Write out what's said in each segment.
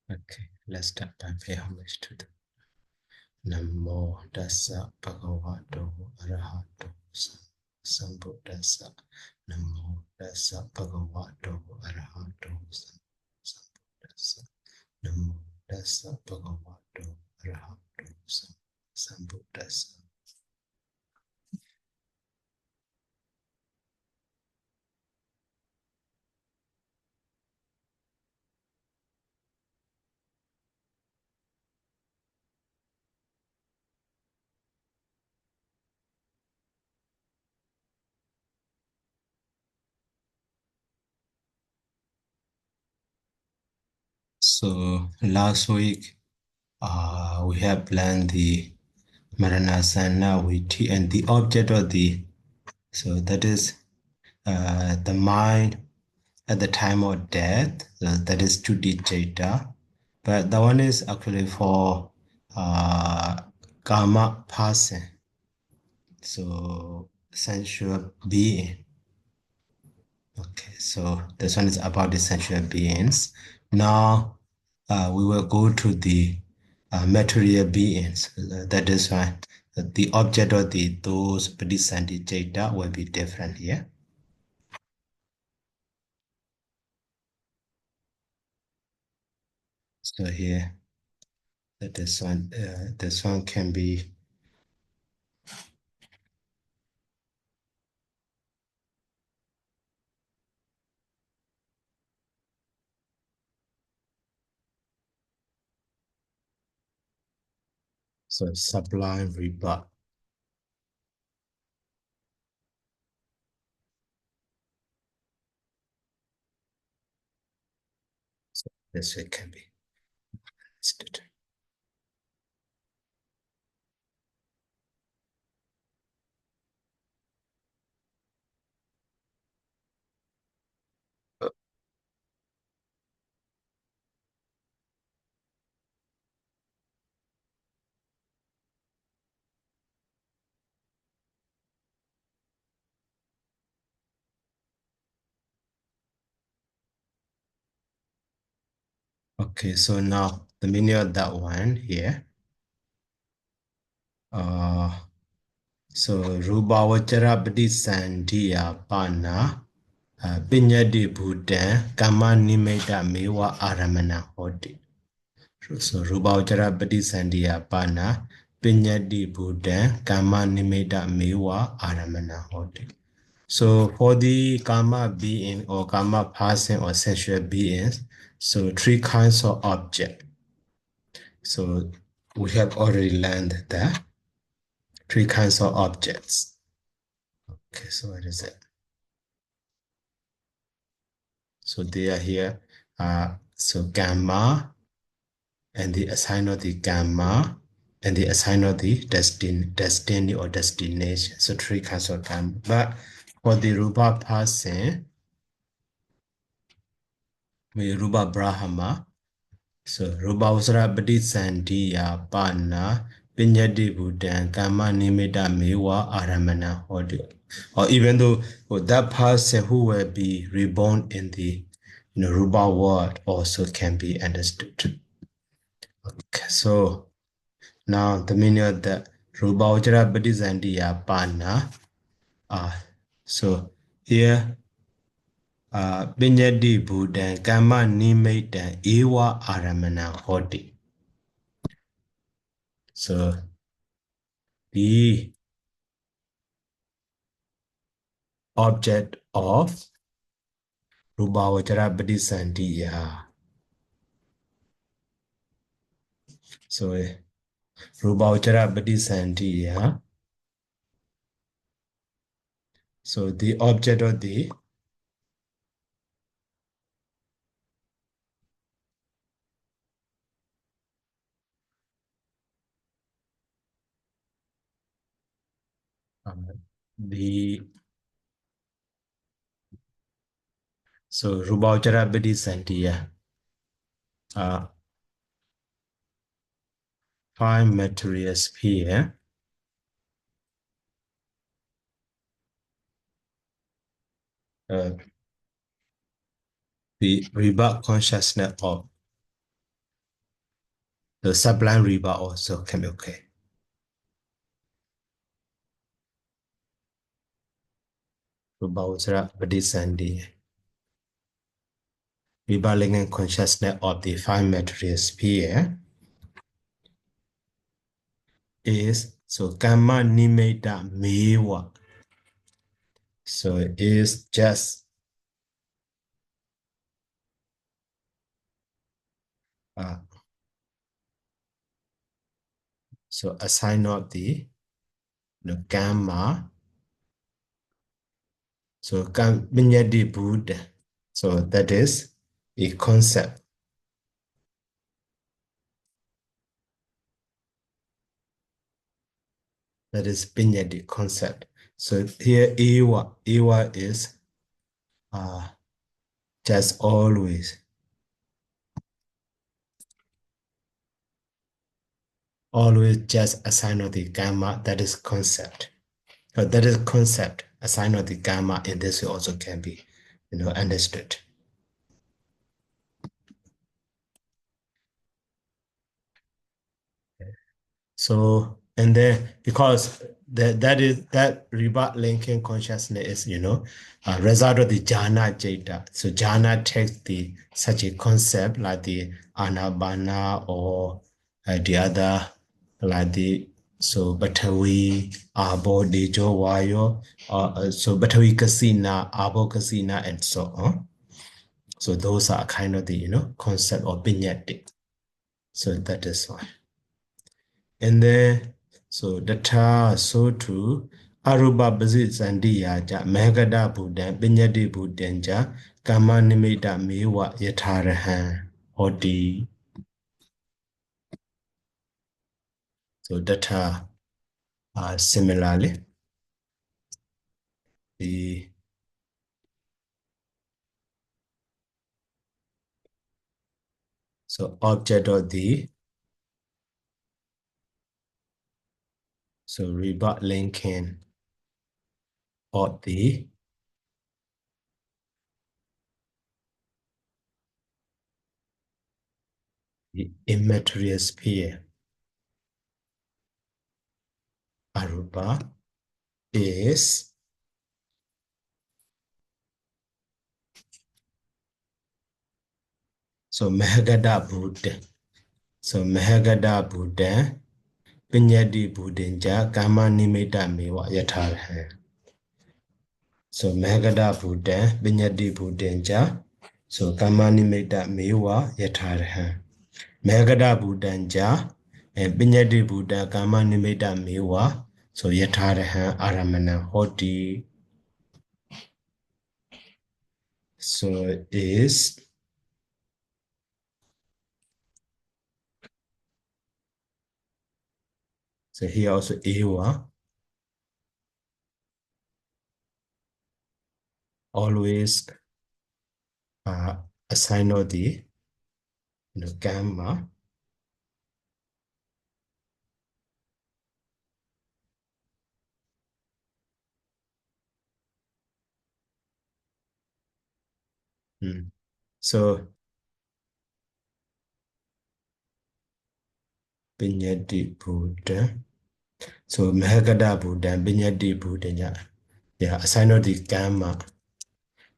Okay, let's start by pay homage to the Namo Tassa Bhagavato Arahato Sambuddhassa. Namo Tassa Bhagavato Arahato Sambuddhassa. Namo Tassa Bhagavato Arahato Sambuddhassa. So last week, we have learned the Maranasana Viti and the object of so that is the mind at the time of death, that is Cutipaṭisandhikkama. But that one is actually for karma person, so sensual being. Okay, so this one is about the sensual beings. Now we will go to the material beings. That is why the object of those Patisandhikkama will be different here. So here, this one can be so sublime rebirth. So this way can be listed. Okay, so now the meaning of that one here. So Rubavachara Patisandhikkama Pinyati Bhutan Kama Nimitta Mewa Aramana Hoti. So Rubavachara Patisandhikkama Pinyati Bhutan Kama Nimitta Mewa Aramana Hoti. So for the karma being or karma person or sensual beings, so three kinds of object. So we have already learned that three kinds of objects. Okay, so what is it? So they are here. So gamma and the assign of the gamma and the assign of the destiny or destination. So three kinds of gamma. But for the Rupa person, we Rupa Brahma. So Rubavasara Patisandhikkama Pinyati Bhutan Kama Nimitta Mewa Aramana Hoti. Or even though that person who will be reborn in the Rupa world also can be understood. Okay, so now the meaning of the Rubavasara Patisandhikkama. So here Pinyati Bhutan Kama Nimitta Ewa Aramana Hoti. So the object of Rubavachara Patisandhikkama. So Rubavachara Patisandhikkama. So the object of the so Rubavachara Patisandhikkama. Five material sphere. The rebirth consciousness of So sublime riba also can be okay. Rubauchara Padisandi. Riba linking consciousness of the five material sphere is so Kamma Nimeta Mewa. So it is just so a sign of the Kamma. So Vinyadi Buddha. So that is a concept. That is Vinyadi concept. So here Ewa is just always just a sign of the gamma. That is concept. So that is concept. A sign of the gamma in this way also can be, understood. So, and then because that rebut linking consciousness is, a result of the jhana jeta. So jhana takes such a concept like the anabana or the other like so Batawi, Abo, Dejo, Wayo, so Batawi Kasina, Abo Kasina, and so on. So those are kind of the, concept of vignette. So that is why. And then, so the ta, so too, Aruba Bazit Sandia, Megada Buddha, Binyadi Buddha, Kama Nimita Miwa Yatarahan, Odi. So that are similarly the so object of the so rebut linking of the immaterial sphere Aruba is so Mahagada Buddha. So Mahagada Buddha Pinyadi Buddhinja Kama Nimita Mewa Yatarha. So Mahagada Buddha Pinyadi Buddhinja so Kama Nimita Mewa Yatarha. Mahagada Buddhanja and Pinyadi Buddha Kama Nimita Mewa so Yatarha Aramana Hoti. So it is so here also Ewa always a sign of the gamma. So Binyadi Buddha. So Mahagada Buddha, Binyadi Buddha, yeah, a sign of the gamma.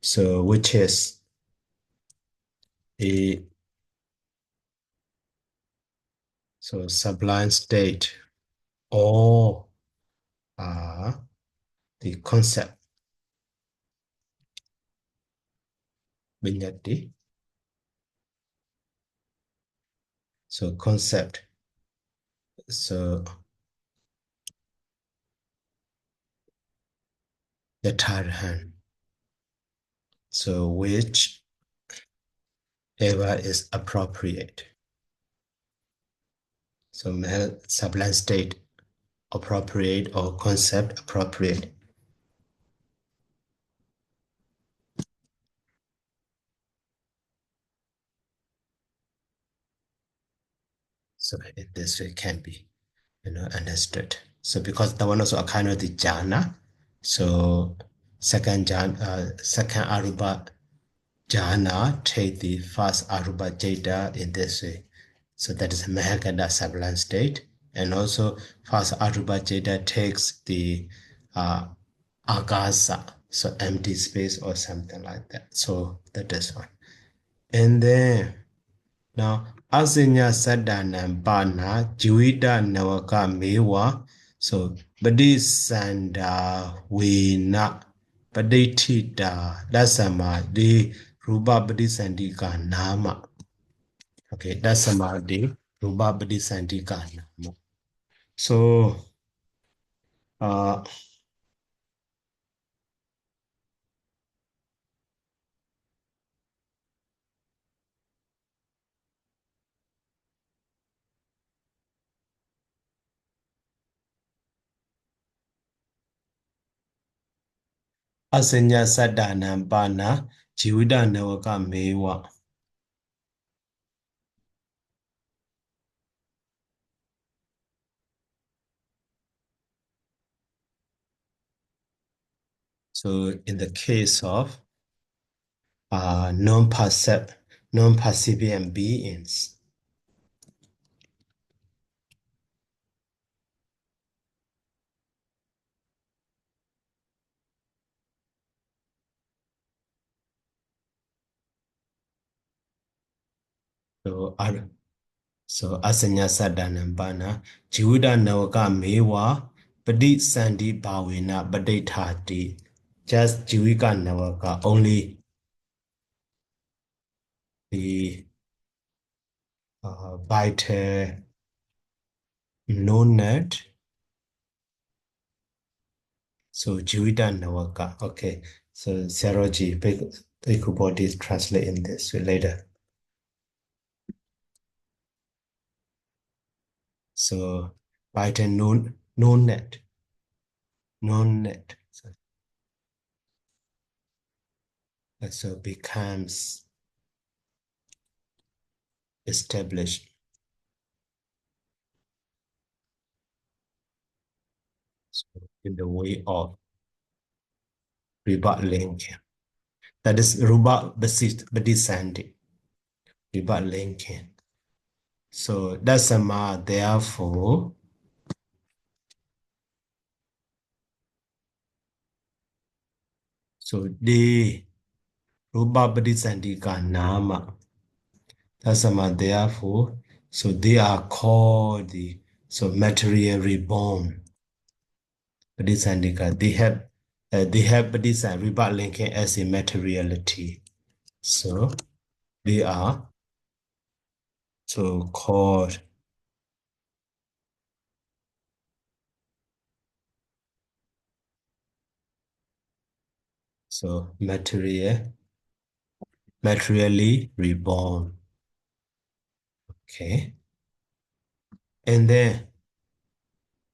So which is a so sublime state or the concept Binyadi. So concept. So the Tarhan. So which ever is appropriate. So sublime state appropriate or concept appropriate. So in this way can be, understood. So because the one also a kind of the jhana, so second aruba jhana take the first aruba jeta in this way. So that is a Mahakanda sublime state. And also first Arubhajeda takes the Agasa, so empty space or something like that. So that is one. And then now Asinya Sadanam Bana Juida Nawaka Mewa. So Badisanda Wina Baditida Dasama the Ruba Badisandika Nama. Okay, that's Samadhi, Ruba Badisandika Nama. So Asanya Sadanam Bana Juida Nawaka Mewa. So in the case of non-percipient beings, so Asanya Sadanambana, Jivuda Nawaka Mewa, Padi Sandi Bawina, Badetati, just Jivika Nawaka, only the vital non-net. So Jivida Nawaka. Okay. So Saroji, Bhikkhupati translate in this later. So vital non-net. Non-net. So becomes established. So in the way of rebut linking. That is Ruba Badisandi. Rebut linking. So that's Sama, therefore. So the Ruba Badisandika Nama. That's Sama, therefore. So they are called the material reborn. Badisandika. They have Badisand rebut linking as a materiality. So they are so called materially reborn. Okay. And then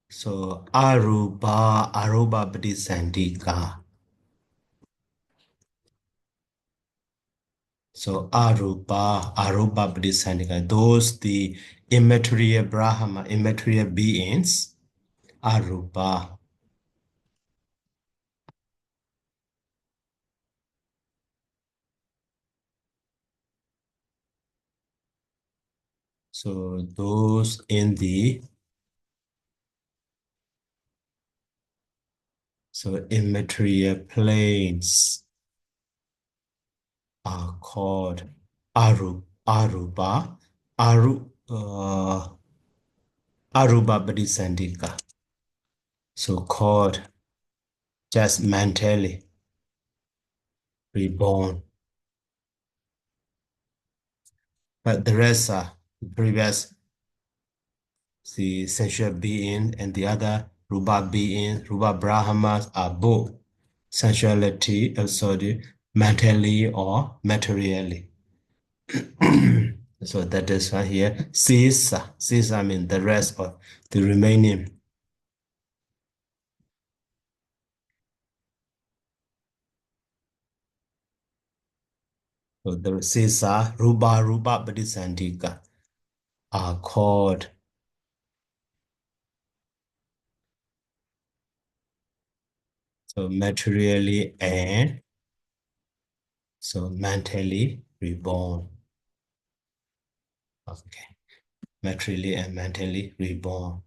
so Aruba Badisandika. So Aruba Badisandika. Those the immaterial Brahma, immaterial beings, Aruba. So those in the immaterial planes are called Aruba Badisandika. So called just mentally reborn. But the rest are previous, the sensual being and the other Ruba beings, Ruba Brahmas are both sensuality, sorry, mentally or materially. So that is why here, Sisa means the rest of the remaining. So the Sisa, Ruba Badisandika are called so materially and so mentally reborn. Okay. materially and mentally reborn.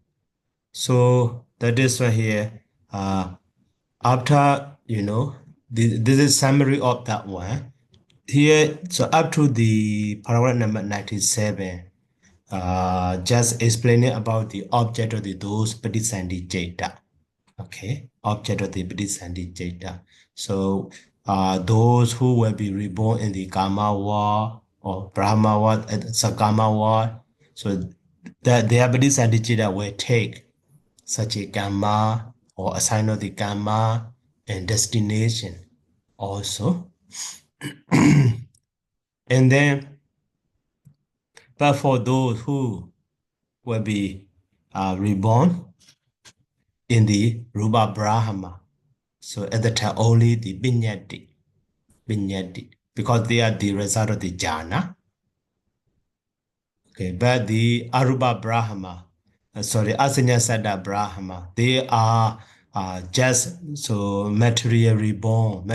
So that is why here, after, this is summary of that one. Here, so up to the paragraph number 97, just explaining about the object of the those Patisandhikkama. Okay, object of the Patisandhikkama. So, those who will be reborn in the Kama world or Brahma world, Sakama world, so that their Patisandhikkama will take such a karma or a sign of the karma and destination also. And then, but for those who will be reborn in the Rupa Brahma, so at the time only the Vinyati, because they are the result of the jhana. Okay, but the Arupa Brahma, Asanyasada Brahma, they are just so materially reborn.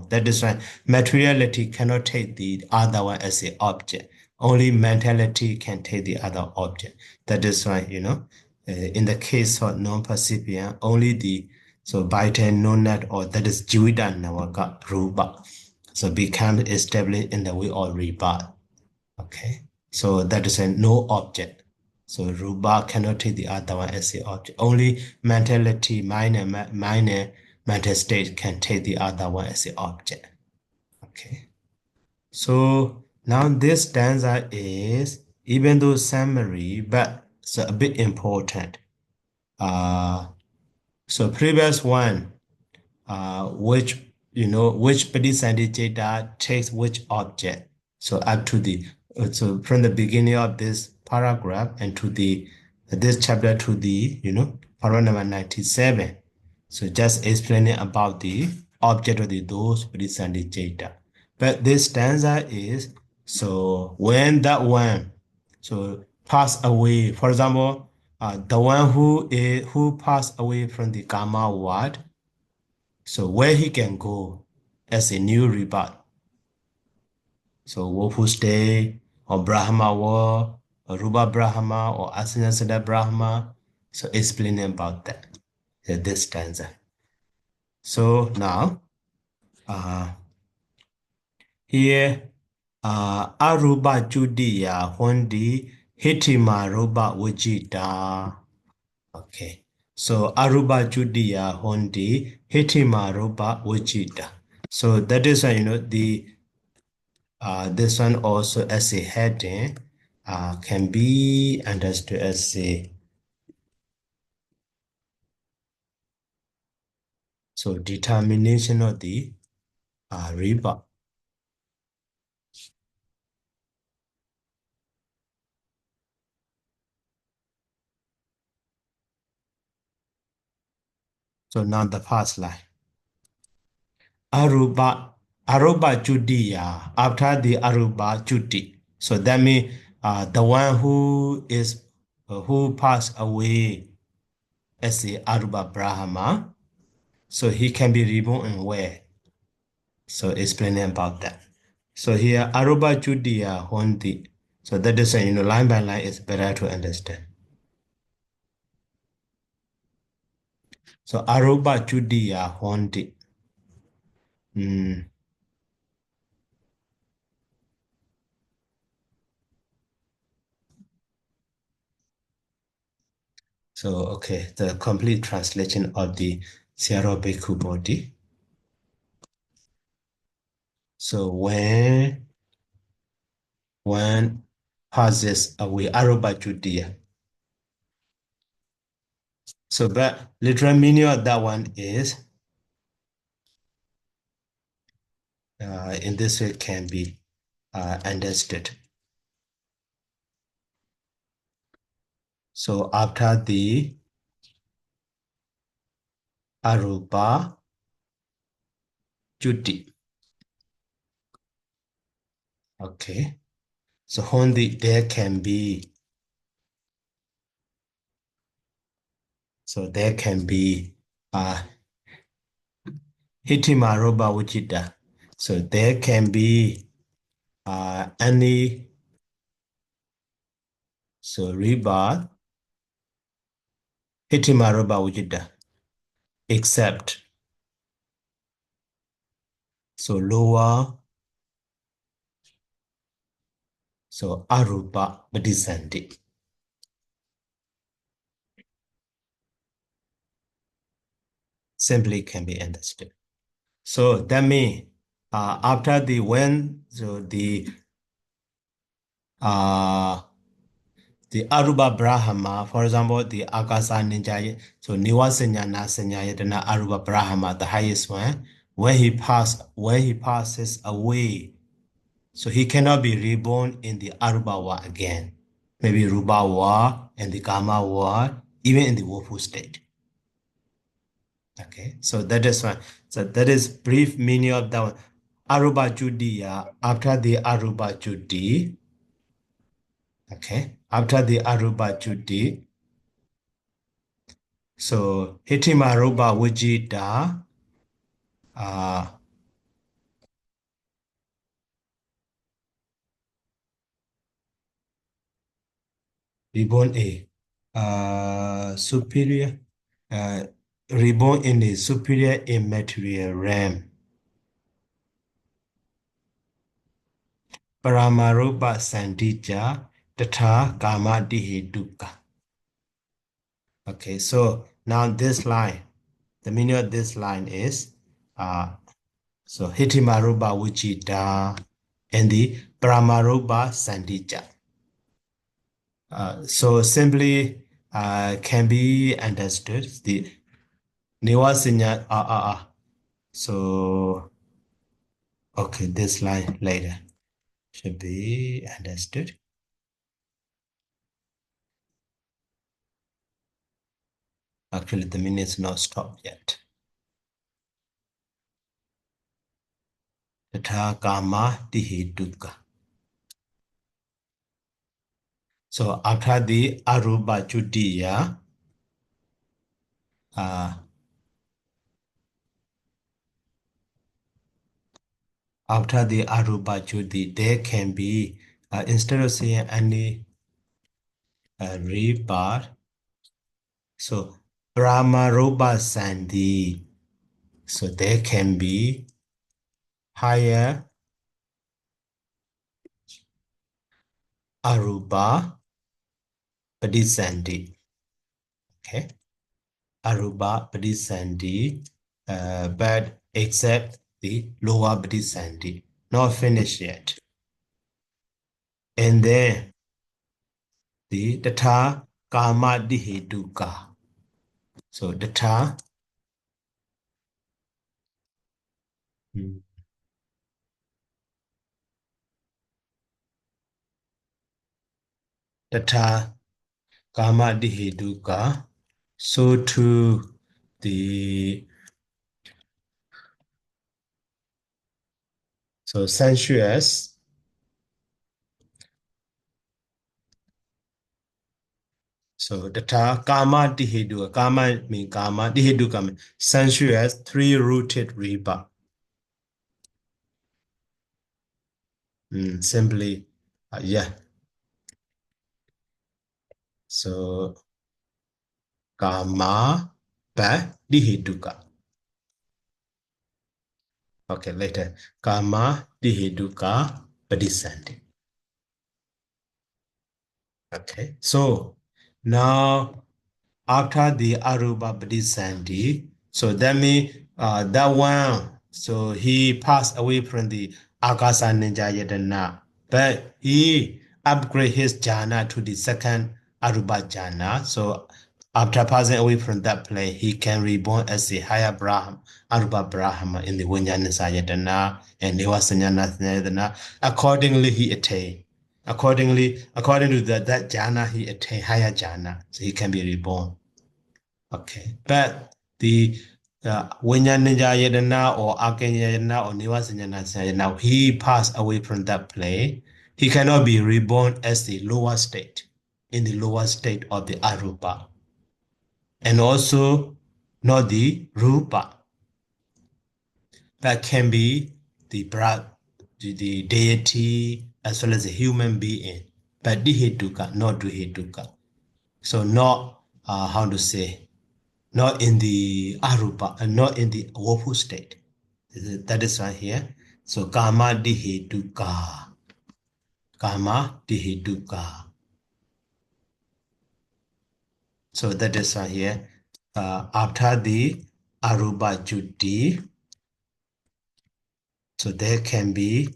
That is why materiality cannot take the other one as an object. Only mentality can take the other object. That is why, in the case of non-percipient, only the vital non-net or that is Jivida Nawaka Rupa. So become established in the way of rebirth. Okay. So that is a no object. So Rupa cannot take the other one as the object. Only mentality, minor mental state can take the other one as the object. Okay. So now this stanza is, even though summary, but it's a bit important. So previous one, which Patisandhikkama takes which object. So up to the so from the beginning of this paragraph and to this chapter to the paragraph number 97. So just explaining about the object of the those Patisandhikkama. But this stanza is, so when that one pass away, for example, the one who passed away from the karma world, so where he can go as a new rebirth. So Wofu stay or Brahma war or Rupa Brahma or Asanyasada Brahma. So explaining about that. This stanza. So now here Arupa Judiya Hondi Hitima Rupa Vijita. Okay. So Arupa Judiya Hondi Hitima Rupa Vijita. So that is this one also as a heading can be understood as a determination of the rebirth. So now the first line. Arupa Judiya, after the Arupa Judi. So that means the one who passed away as the Arupa Brahma, so he can be reborn in where? So explaining about that. So here Arupa Judiya Hondi. So that is line by line is better to understand. So Arupa Judiya Hondi. So, okay, the complete translation of the Sierra Bhikkhu body. So when one passes away, Arupa Judiya. So, but literal meaning of that one is, in this way can be understood. So after the Arupa Judi. Okay. So only there can be. So there can be Hitima Arupa Vijita. So there can be any So rebirth, Vīthimuttapariccheda Vijita, except. So lower, so arupa Paṭisandhi. Simply can be understood. So that means after the Arupa Brahma, for example, the Akasa Ninja, so Niwasanyana Sanyayatana Arupa Brahma, the highest one, when he passes away, so he cannot be reborn in the Arupa world again. Maybe Rupa world and the Kama world, even in the woeful state. Okay, so that is one. So that is brief meaning of that one. Arupa Judiya, after the Arupa Judi, okay, after the Arupa Judi, so Vīthimuttapariccheda Vijita, reborn superior, reborn in the superior immaterial realm. Paramarupa Sandhija Tatha Kama Dihetuka. Okay, so now this line, the meaning of this line is so Vīthimuttapariccheda Vijita and the Paramarupa Sandhija. So simply can be understood the Nivasinya so okay, this line later should be understood. Actually, the minute is not stopped yet. Tatha Kama Dihetuka. So after the Arupa Judiya, after the Arupa Judi, there can be, instead of saying any rebirth, so Brahmarupa Sandhi, so there can be higher Arupa Paṭisandhi. Okay, Arupa Paṭisandhi, but except the lower Paṭisandhi, not finished yet. And then the Tatha Kama Dihetuka. So Tatha Tatha Kama Dihetuka. So to the sensuous. So Tatha Kama Dihetuka. Kama means Kama, Dihetuka means sensuous, three-rooted rebirth. Simply, yeah. So Kama Dihetuka. Okay, later. Kama Dihetuka Paṭisandhi. Okay, so now after the Arupa Paṭisandhi, so that means that one, so he passed away from the Akasa Ninja Yadana, but he upgrade his jhana to the second Arupa jhana. So after passing away from that place, he can reborn as a higher Brahma, Arupa Brahma in the Vijnana Sayadana and Nivasanyana Sayadana. Accordingly, he attained. According to that jhana, he attained higher jhana, so he can be reborn. Okay, but the Vijnana Yadana or Akanya Yadana or Nivasanyana Sayadana, he passed away from that place. He cannot be reborn as the lower state, in the lower state of the Arupa, and also not the Rupa. That can be the deity as well as a human being. but dihetuka, not duhetuka. So not, how to say, not in the arupa, not in the woeful state. That is right here. So kama dihetuka. Kama dihetuka. So that is right here. After the arupa juti, so there can be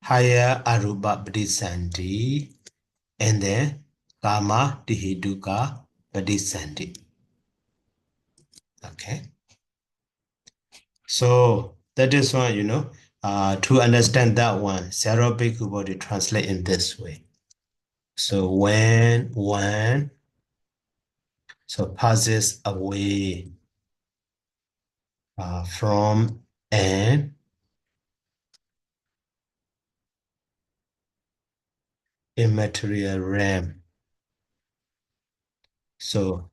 higher arupa pradisandhi and then kama dihetuka pradisandhi. Okay. So that is why, to understand that one, Sarah Bhikkhu body translate in this way. So when one passes away from an immaterial realm. So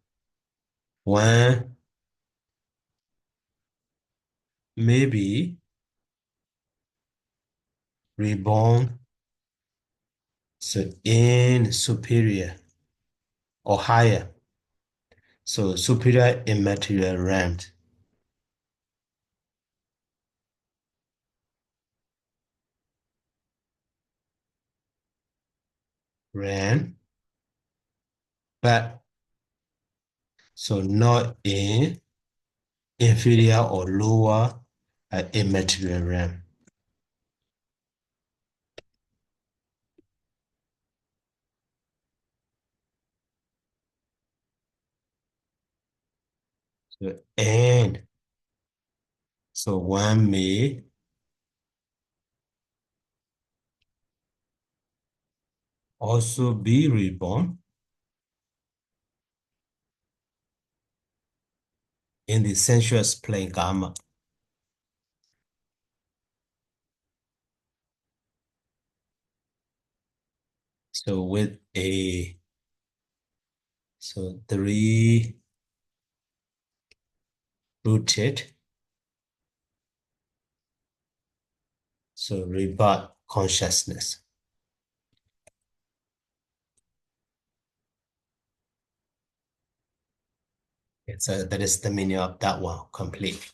one may be reborn in superior or higher. So superior immaterial realms. Realm, but so not in inferior or lower immaterial realm. And so one may also be reborn in the sensuous plane karma. So with three rooted, so rebirth consciousness. So that is the meaning of that one, complete.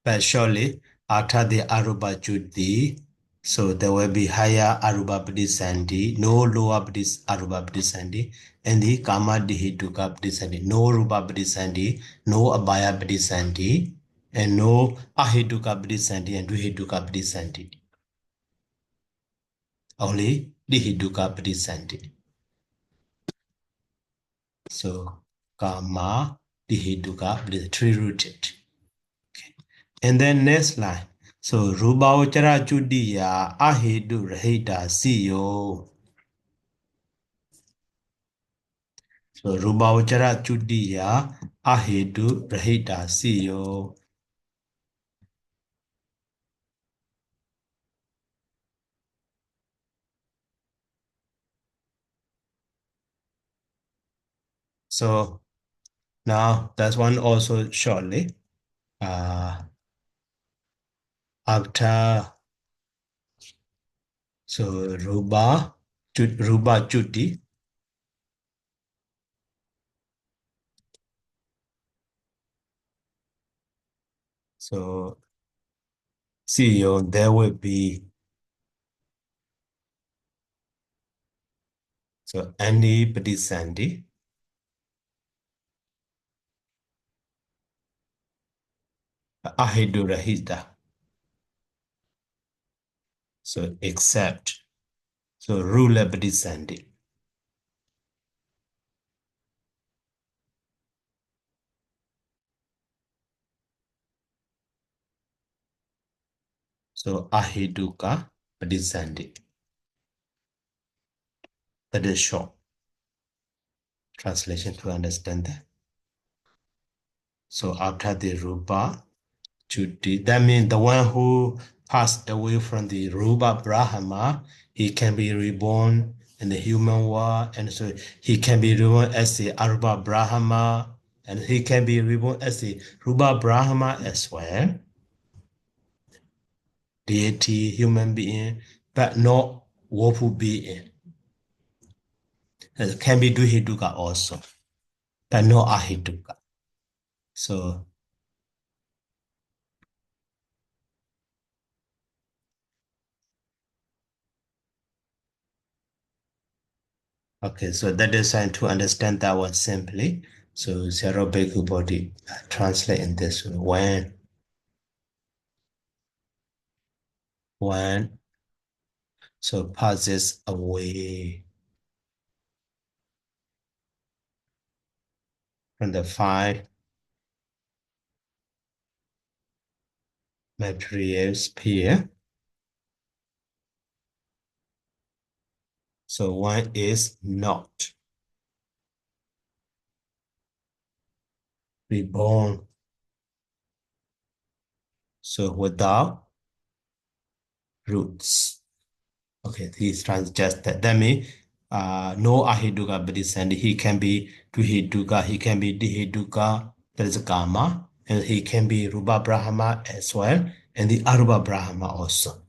But surely, after the Arupa Juti, so there will be higher Arupa Pradisandhi, no lower Arupa Pradisandhi, and the Kama Dihituka Pradisandhi, no Rupa Pradisandhi, no Abhaya Pradisandhi, and no Ahituka Pradisandhi and Duhituka Pradisandhi. Only Dihituka Pradisandhi. So, Kama Dihituka Pradisandhi, three rooted. Okay. And then next line. So Rubavachara Judiya Ahedu Rahita Siyo. So Rubavachara Judiya Ahedu Rahita Siyo. So now that's one also shortly. After so Ruba Juti. So CEO, there will be so any Pradisandhi. Ahedu Rahita. So except so ruler Pradisandhi. So Aheduka Pradisandhi. That is short translation to understand that. So after the Rupa Juti, that means the one who passed away from the Rupa Brahma, he can be reborn in the human world, and so he can be reborn as the Arupa Brahma, and he can be reborn as the Rupa Brahma as well. deity, human being, but not woeful being. It can be duhituka also, but not ahituka. So, okay, so that is trying to understand that one simply. So, zero Bhikkhu body translate in this way. When so passes away from the five material sphere. So one is not reborn. So without roots. Okay, he's trying just that. That means no ahiduka bodhisattva. He can be duhiduka, he can be dihiduka, that is a karma, and he can be rupa brahma as well, and the arupa brahma also.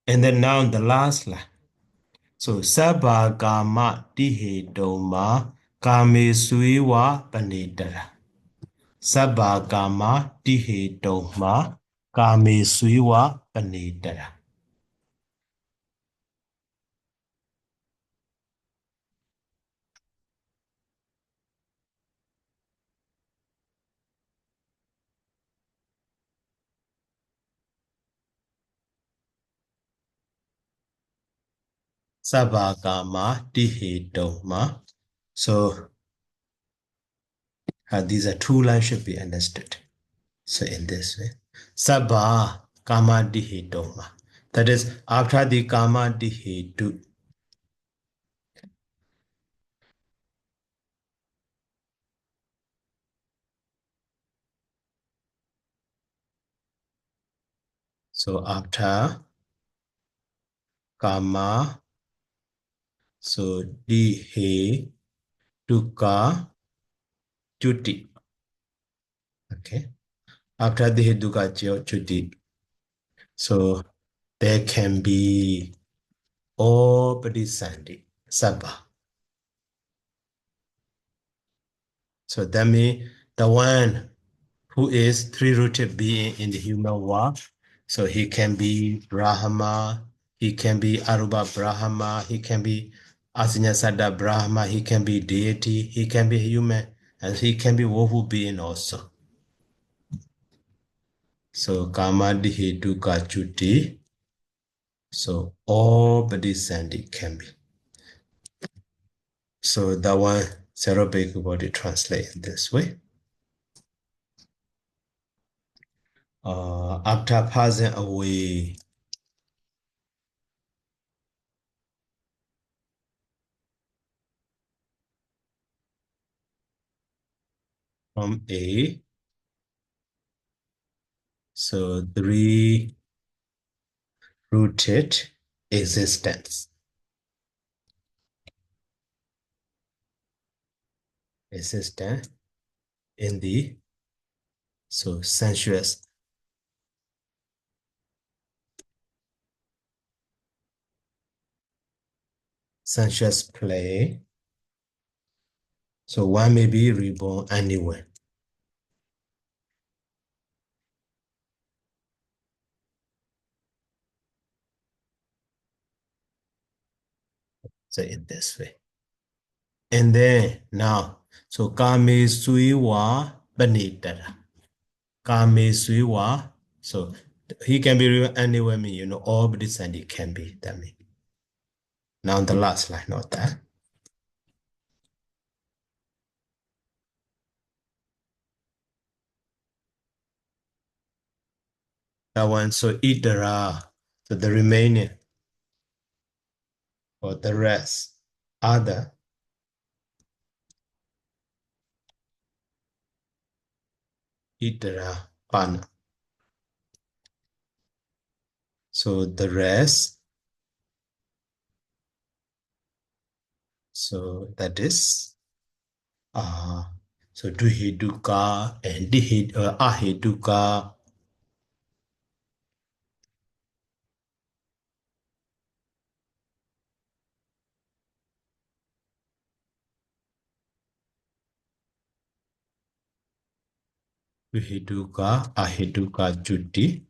And then now the last line. So sabba kama dihedoma kame suiwa panedara. Sabba kama dihedoma kame suiwa panedara. Sabba kama dihedoma. So these are two lines should be understood. So in this way, sabba kama dihedoma. That is after the kama dihedu. So after kama, so dihe dukkha cuti. Okay. After dihe dukkha cuti. So there can be all Bodhisattva, Sabba. So that means the one who is three-rooted being in the human world. So he can be Brahma, he can be Arupa Brahma, he can be Asinyasada Brahma, he can be deity, he can be human, and he can be woeful being also. So Kama Dihi Dukkha Chuti. So all Bodhisattva can be. So that one, Zero Bhikkhu body translate in this way. After passing away from A, so three-rooted existence. Existence in the sensuous play. So one may be reborn anywhere. So in this way. And then now, so kame suiwa banitara. Kame suiwa. So he can be reborn anywhere, mean, all Bodhisattva can be, that means. Now the last line, not that. That one, so idara, so the remaining, or the rest, other, idara, pana. So the rest, so that is So duhetuka and ahetuka. Duhetuka, ahetuka juti.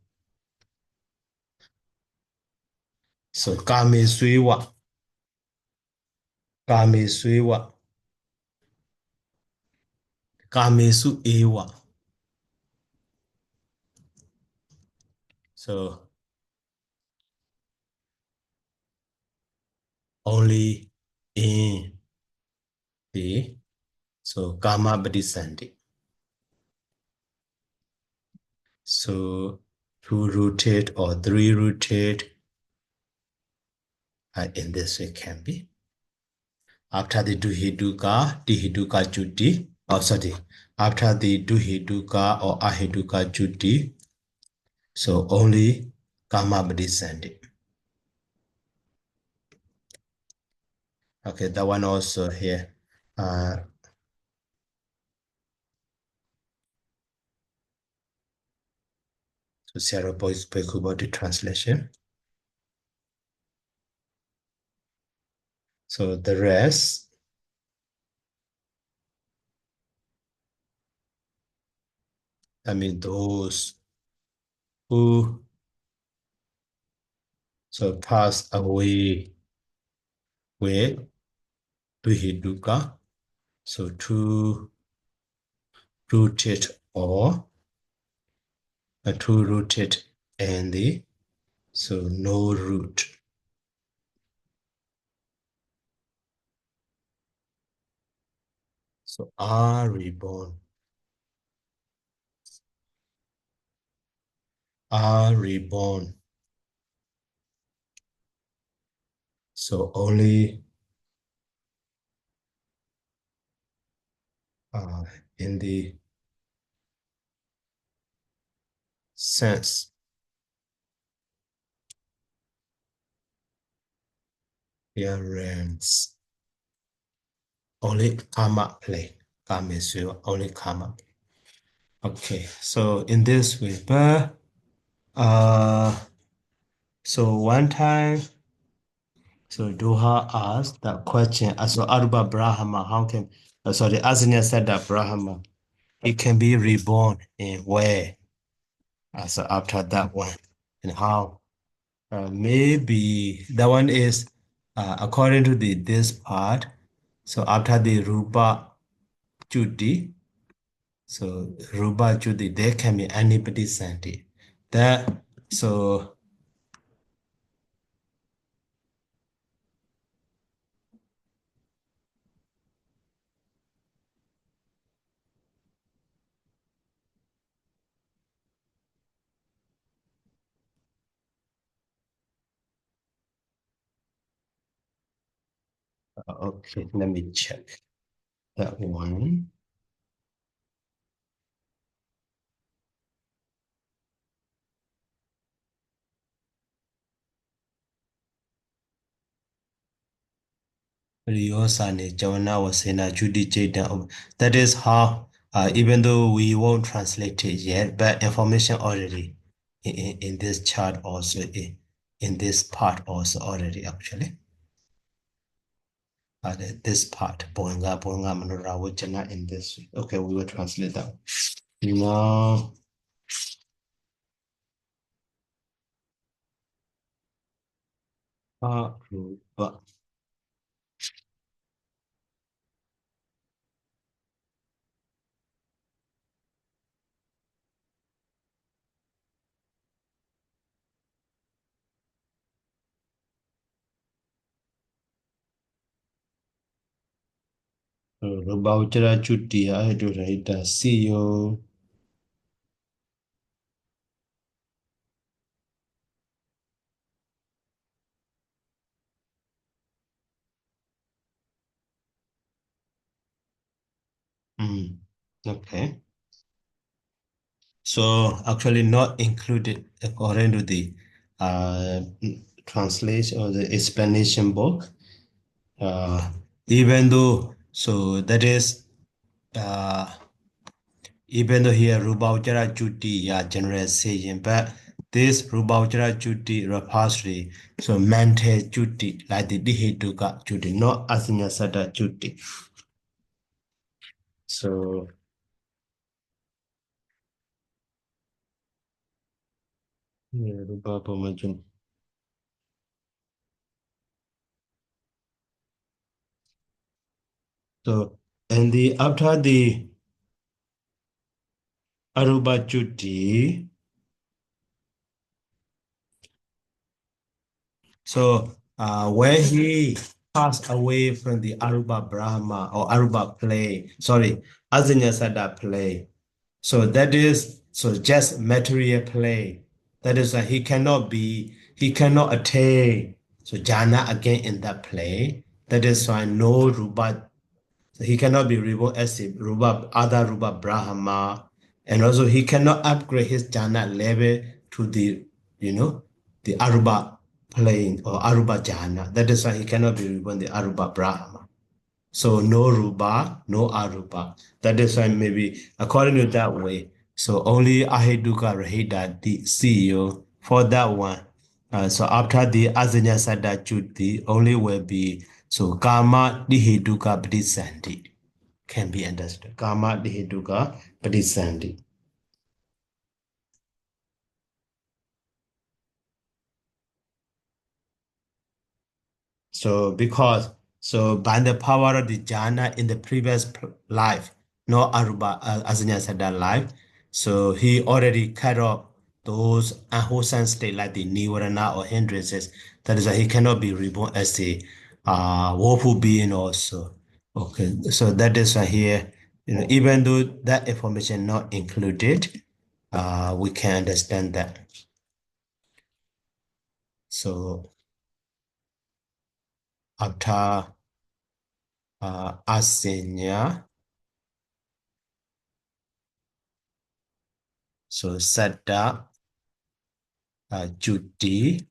So kame suiwa. Kame suiwa. Kame su ewa. So only in the so kama Paṭisandhi. So two-rooted or three-rooted in this way can be. After the duhetuka, dihetuka juti. Oh, sorry. After the duhetuka or ahetuka juti, so only kama Paṭisandhi. Okay, that one also here. So Sarah Boy spoke about the translation. So the rest, I mean those who so pass away with duhetuka, so two-rooted or a two-rooted and the so no root. So are reborn. Are reborn. So only in the sense appearance. Only karma plane. Karma is only karma. Okay, so in this way, but so one time, so Doha asked that question. So Aruba Brahma, how can sorry, Azania said that Brahma, it can be reborn in where? So after that one, and how? Maybe that one is according to this part. So after the Rupa Juti, so Rupa Juti, there can be any Paṭisandhi. That so okay, let me check that one. Riyosane Javana was in a Judy Jaden. That is how, even though we won't translate it yet, but information already in this chart also, in this part also already actually. This part, Boinga Manura Wajana in this. Okay, we will translate that. Now, Rupa. Rupa Ujara Chuti, I do write, see you. Okay. So actually not included according to the uh, translation or the explanation book. Even though, so that is even though here Rubauchara Chuti, yeah, general saying, but this Rubauchara Chuti Rapasri, so Mente Chuti, like the Dihituka Chuti, not Asinya Sata Chuti. So, yeah, Rubapomajun. So, and the after the Aruba Chuti, so when he passed away from the Aruba Brahma or Aruba play, sorry, Asinya Sata play. So that is so just material play. That is that he cannot attain so jhana again in that play. That is why no rupa, so he cannot be reborn as a rupa other rupa brahma, and also he cannot upgrade his jhana level to the the aruba plane or aruba jhana. That is why he cannot be reborn the aruba brahma. So no rupa, no arupa. That is why maybe according to that way. So only aheduka rahita the CEO for that one. So after the azanya sada chuti only will be so karma diheduka pradisandhi can be understood. Karma diheduka pradisandhi. So so by the power of the jhana in the previous life, no Aruba Azanya said that life, so he already cut off those unwholesome state like the nirvana or hindrances. That is why he cannot be reborn as a woeful being also. Okay, so that is why here, even though that information not included, we can understand that. So after Asenya. So Satta, Juti.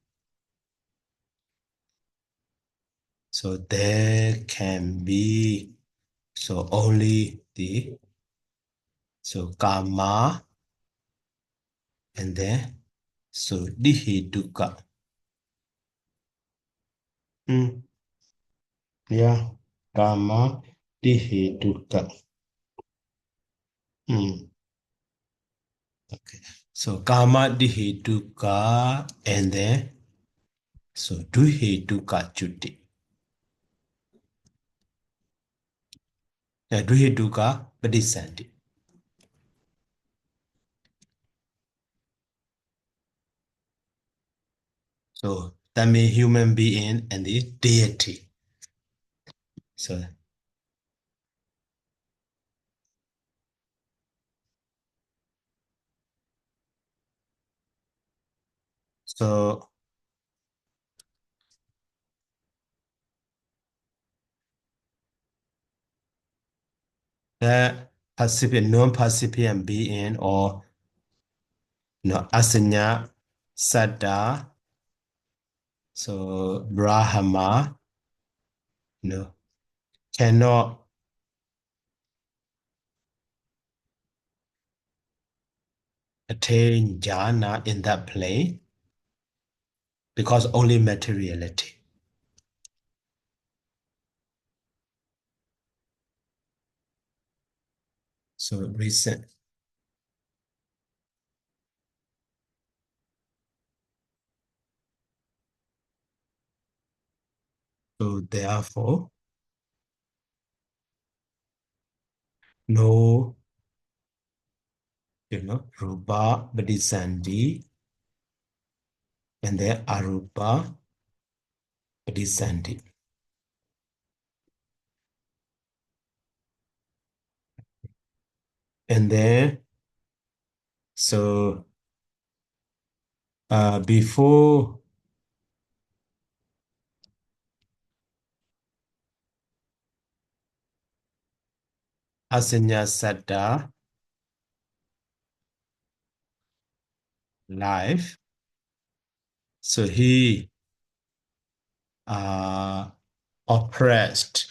So there can be so only the so karma and then so dihetuka. Yeah, karma dihetuka. Okay. So karma dihetuka and then so duhetuka juti. Duhetuka padisanti. So that means human being and the deity. So so that percipient, non-percipient being or asanya, sada, so brahma, cannot attain jhana in that plane because only materiality. So recent. So therefore, no, rupa bodhisandhi and then arupa bodhisandhi. And then, so before asanya sada life, so he oppressed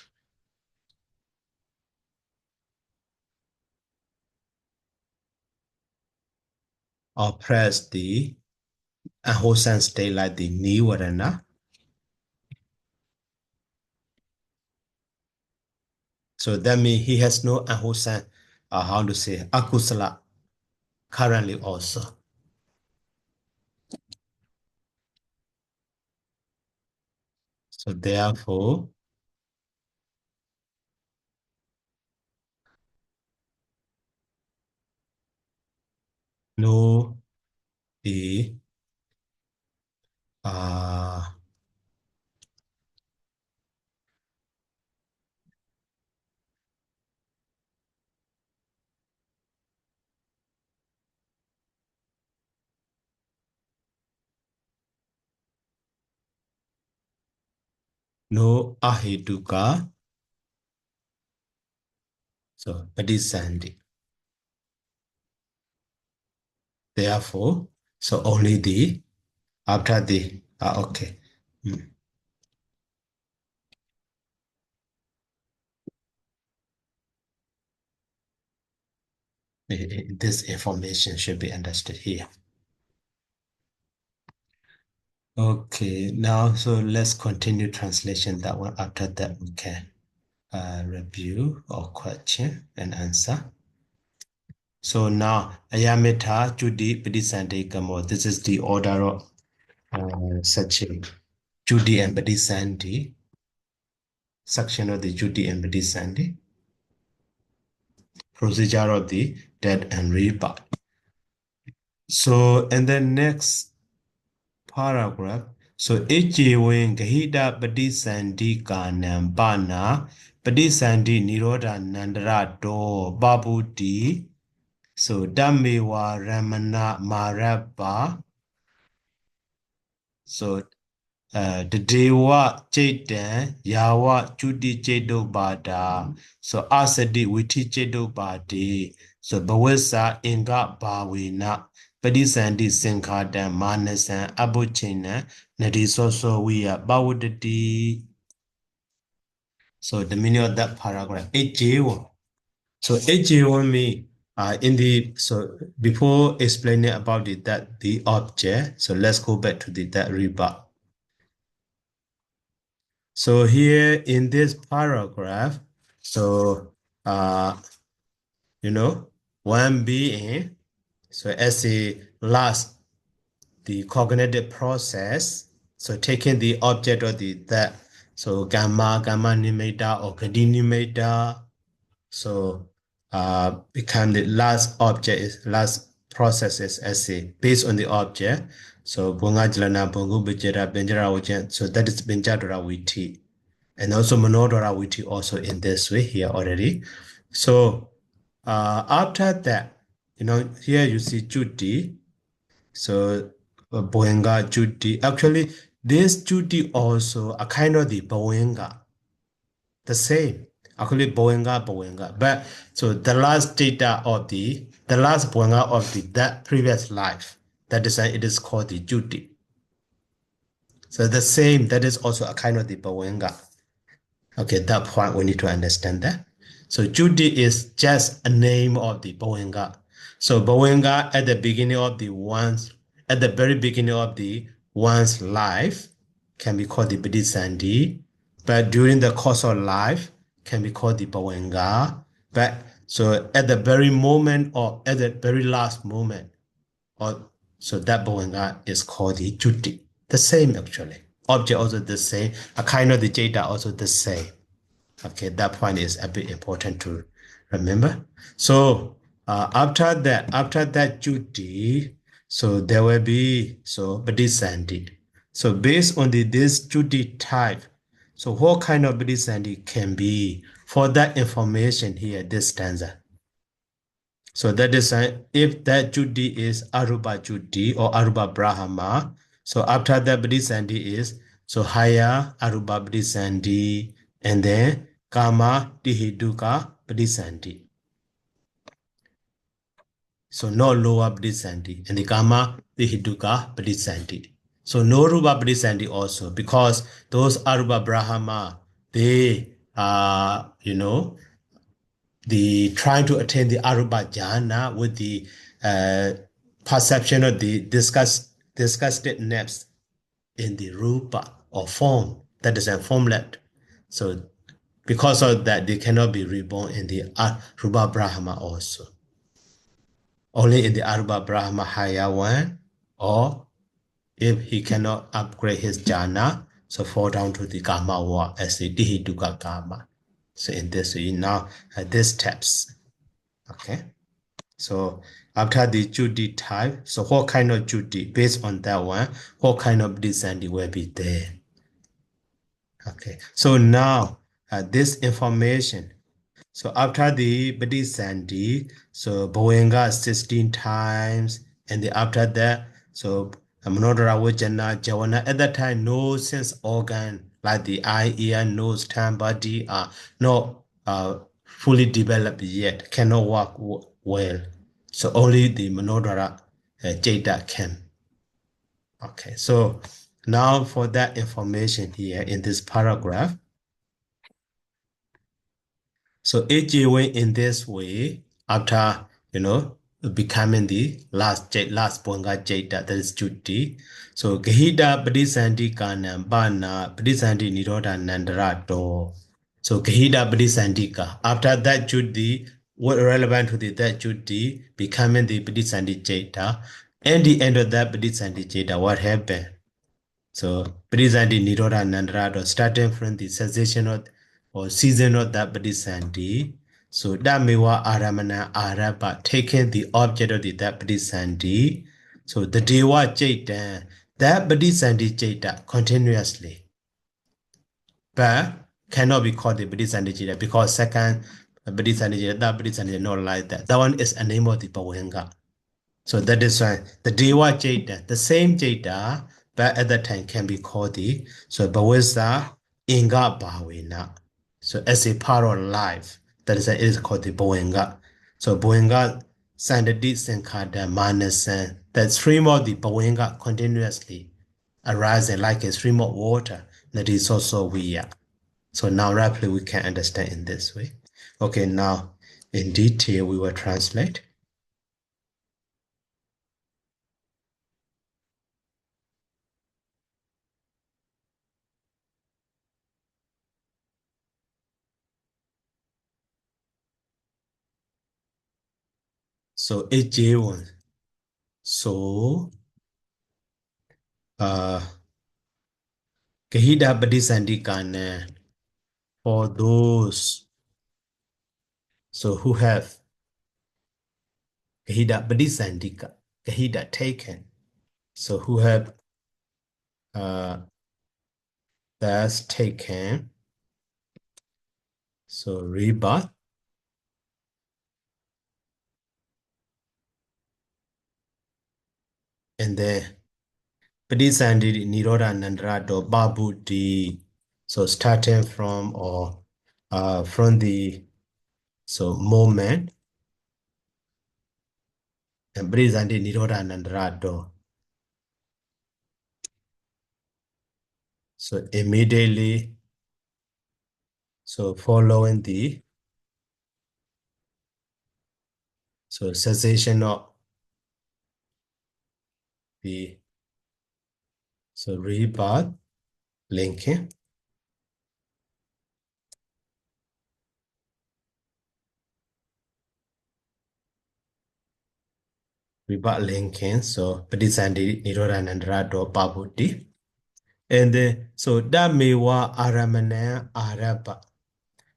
oppress the unwholesome state like the Nivarana. So that means he has no unwholesome, how to say, akusala currently also. So therefore, no the no ahetuka. So Padisandhi. Therefore, so only the after the okay. This information should be understood here. Okay, now so let's continue translation that one. After that, we can review or question and answer. So now, Ayameta Judi Padisandhikkama. This is the order of section Judi and Padisandhi. Section of the Judi and Padisandhi. Procedure of the dead and rebirth. So in the next paragraph, so Ejewin Gahida Padisandhika Nambana Padisandhi Niroda Nandara Do Babuti. So Dhammewa Ramana Marabba. So the Dewa Chetan Yawa Chudi Chedo Bada. So Asadi Witi Chedo Badi. So Bawesa Inga Bawina Padisandi Sinkada Manasan Abuchina Nadisoso Wia Bawudadi. So the meaning of that paragraph Ejewo. So Ejewo means in the so before explaining about it that the object, so let's go back to that rebut. So here in this paragraph, so one being, so as a last the cognitive process, so taking the object of that, so gamma nimitta or gadi nimitta, so become the last object is last processes as a based on the object. So bunga jalana bungu bijera benjara ojen. So that is benjadora witi. And also monodora witi also in this way here already. So after that, here you see Judy. So Boenga Judy. Actually, this Judy also a kind of the Boenga. The same. Actually, Boenga. But so the last data of the last Boenga of that previous life, that is it is called the Judy. So the same, that is also a kind of the Boenga. Okay, that point we need to understand that. So Judy is just a name of the Boenga. So Boenga at the beginning of at the very beginning of the one's life can be called the Bodhisandhi, but during the course of life can be called the Boenga. But so at the very moment or at the very last moment, so that Boenga is called the Judy. The same actually. Object also the same. A kind of the data also the same. Okay, that point is a bit important to remember. So after that Judy, so there will be Bodhisandhi. So based on this Judy type, so what kind of Bodhisandhi can be for that information here, this stanza. So that is if that Judy is Arupa Judy or Arupa Brahma. So after that Bodhisandhi is so higher Arupa Bodhisandhi and then Kama Dihiduka Bodhisandhi. So no lower Bodhisandhi and the Kama Dihiduka Bodhisandhi. So no Rupa Bodhisandhi also because those Arupa Brahma, they are, the trying to attain the Arupa jhana with the perception of the disgusted nerves in the rupa or form that is a formlet. So because of that, they cannot be reborn in the Rupa Brahma also. Only in the Arupa Brahma higher one, or if he cannot upgrade his jhana, so fall down to the karma war as a dihituka karma. So in this way, now these steps. Okay. So after the Judy type, so what kind of Judy? Based on that one, what kind of descending will be there? Okay. So now this information. So after the Bodhisandhi, so Bowenga 16 times, and after that, so Manodara Vajana Jawana, at that time, no sense organ like the eye, ear, nose, tongue, body are not fully developed yet, cannot work well. So only the Manodara Jada can. Okay, so now for that information here in this paragraph, so AJ went in this way after, becoming the last Bonga Jeta, that is Juti. So Gahida Padisandhika Bana Padisandhi Niroda Nandarato. So Gahida Padisandhika. After that Juti, what relevant to that Juti, becoming the Padisandhi Jeta. And the end of that Padisandhi Jeta, what happened? So Padisandhi Niroda Nandarato, starting from the cessation of or season of that Padisandhi. So that mewa aramana araba, taking the object of the that Padisandhi. So the Dewa Jeta, that Padisandhi Jeta continuously. But cannot be called the Padisandhi Jeta because second Padisandhi Jeta, that Padisandhi not like that. That one is a name of the Pawenga. So that is why the Dewa Jeta, the same Jeta, but at that time can be called the so Bawesa Inga Bawena. So as a part of life, that is it is called the Bowenga. So Bowenga Sandadi Sankada Manasan, that stream of the Bowenga continuously arising like a stream of water, that is also we. So now rapidly we can understand in this way. Okay, now in detail we will translate. So AJ1. So Kahida Padisandhikana for those so who have Kahida Padisandhika, Kahida taken. So who have that's taken. So rebirth. And then Padisandhi Niroda Nandrado Babuti. So starting from or from the so moment and Padisandhi Niroda Nandrado. So immediately so following the so cessation of the so rebirth linking. Rebirth linking. So Padisandhi Niroda Nandrado Babuti. And then so Damewa Aramanan Araba.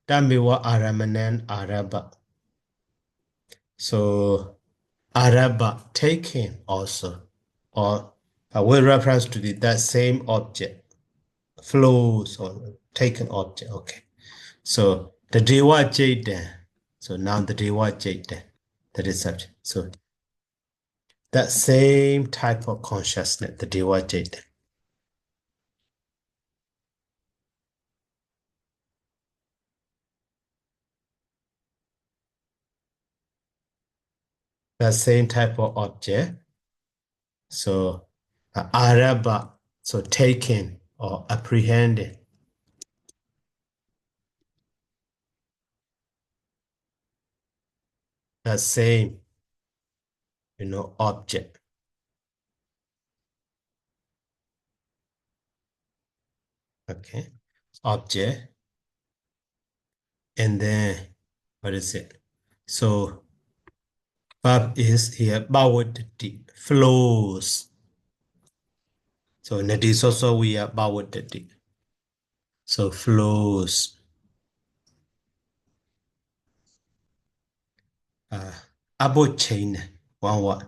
Damewa Aramanan Araba. So Araba taking also, or with reference to that same object, flows or taken object. Okay. So the Dewa Jaden. So now the Dewa Jaden, that is subject. So that same type of consciousness, the Dewa Jaden. That same type of object. So araba, so taken or apprehended. That same, object. Okay. Object. And then, what is it? So, verb is here, bawatati, flows. So, nati also we are bawatati. So, flows. Abo chain, one word.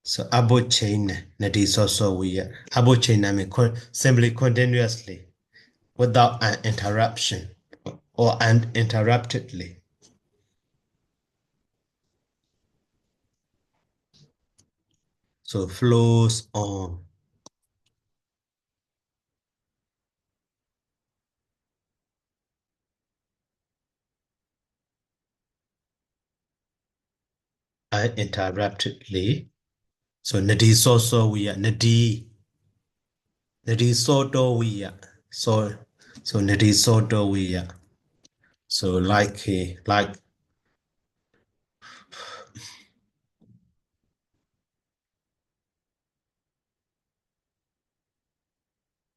So, abo chain, nati also we are. Abo chain, I mean, simply continuously, without an interruption or uninterruptedly. So, flows on. Uninterruptedly. So, nati also we are. Nadi soto we are. So nadi soto we are. So like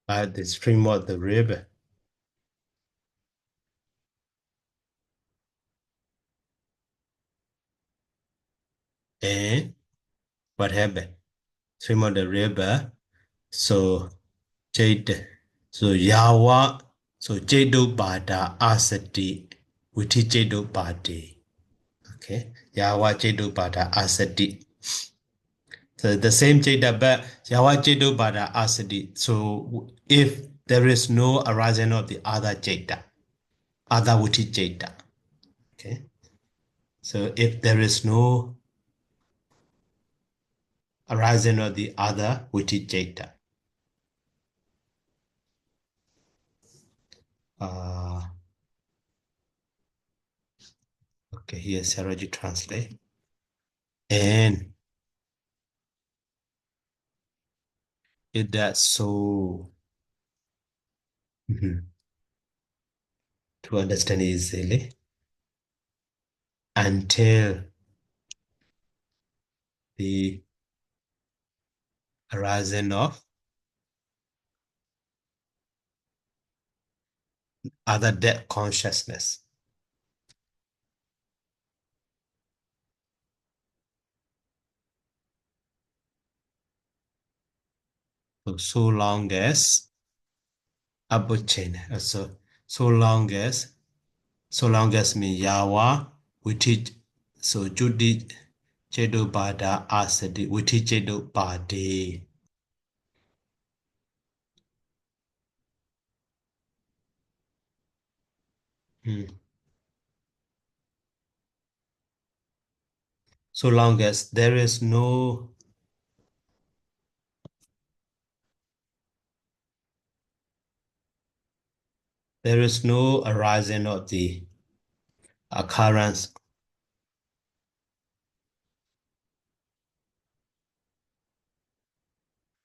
by the stream of the river. And what happened? Stream of the river. So Jade. So Yawa. So Jado Bada Asati. Witi Jado Badi. Okay. Yawa Jado Bada Asati. So the same Jada but Yawa Jado Bada Asati. So if there is no arising of the other Jada, other Witi Jada. Okay. So if there is no arising of the other witty jeta, okay, here Saraji translate. And if that's so to understand easily until the arising of other dead consciousness. So long as abuchin, so long as me yawa we teach so Judi Chedo Bada Asadi we teach Chedo Bade. So long as there is no arising of the occurrence.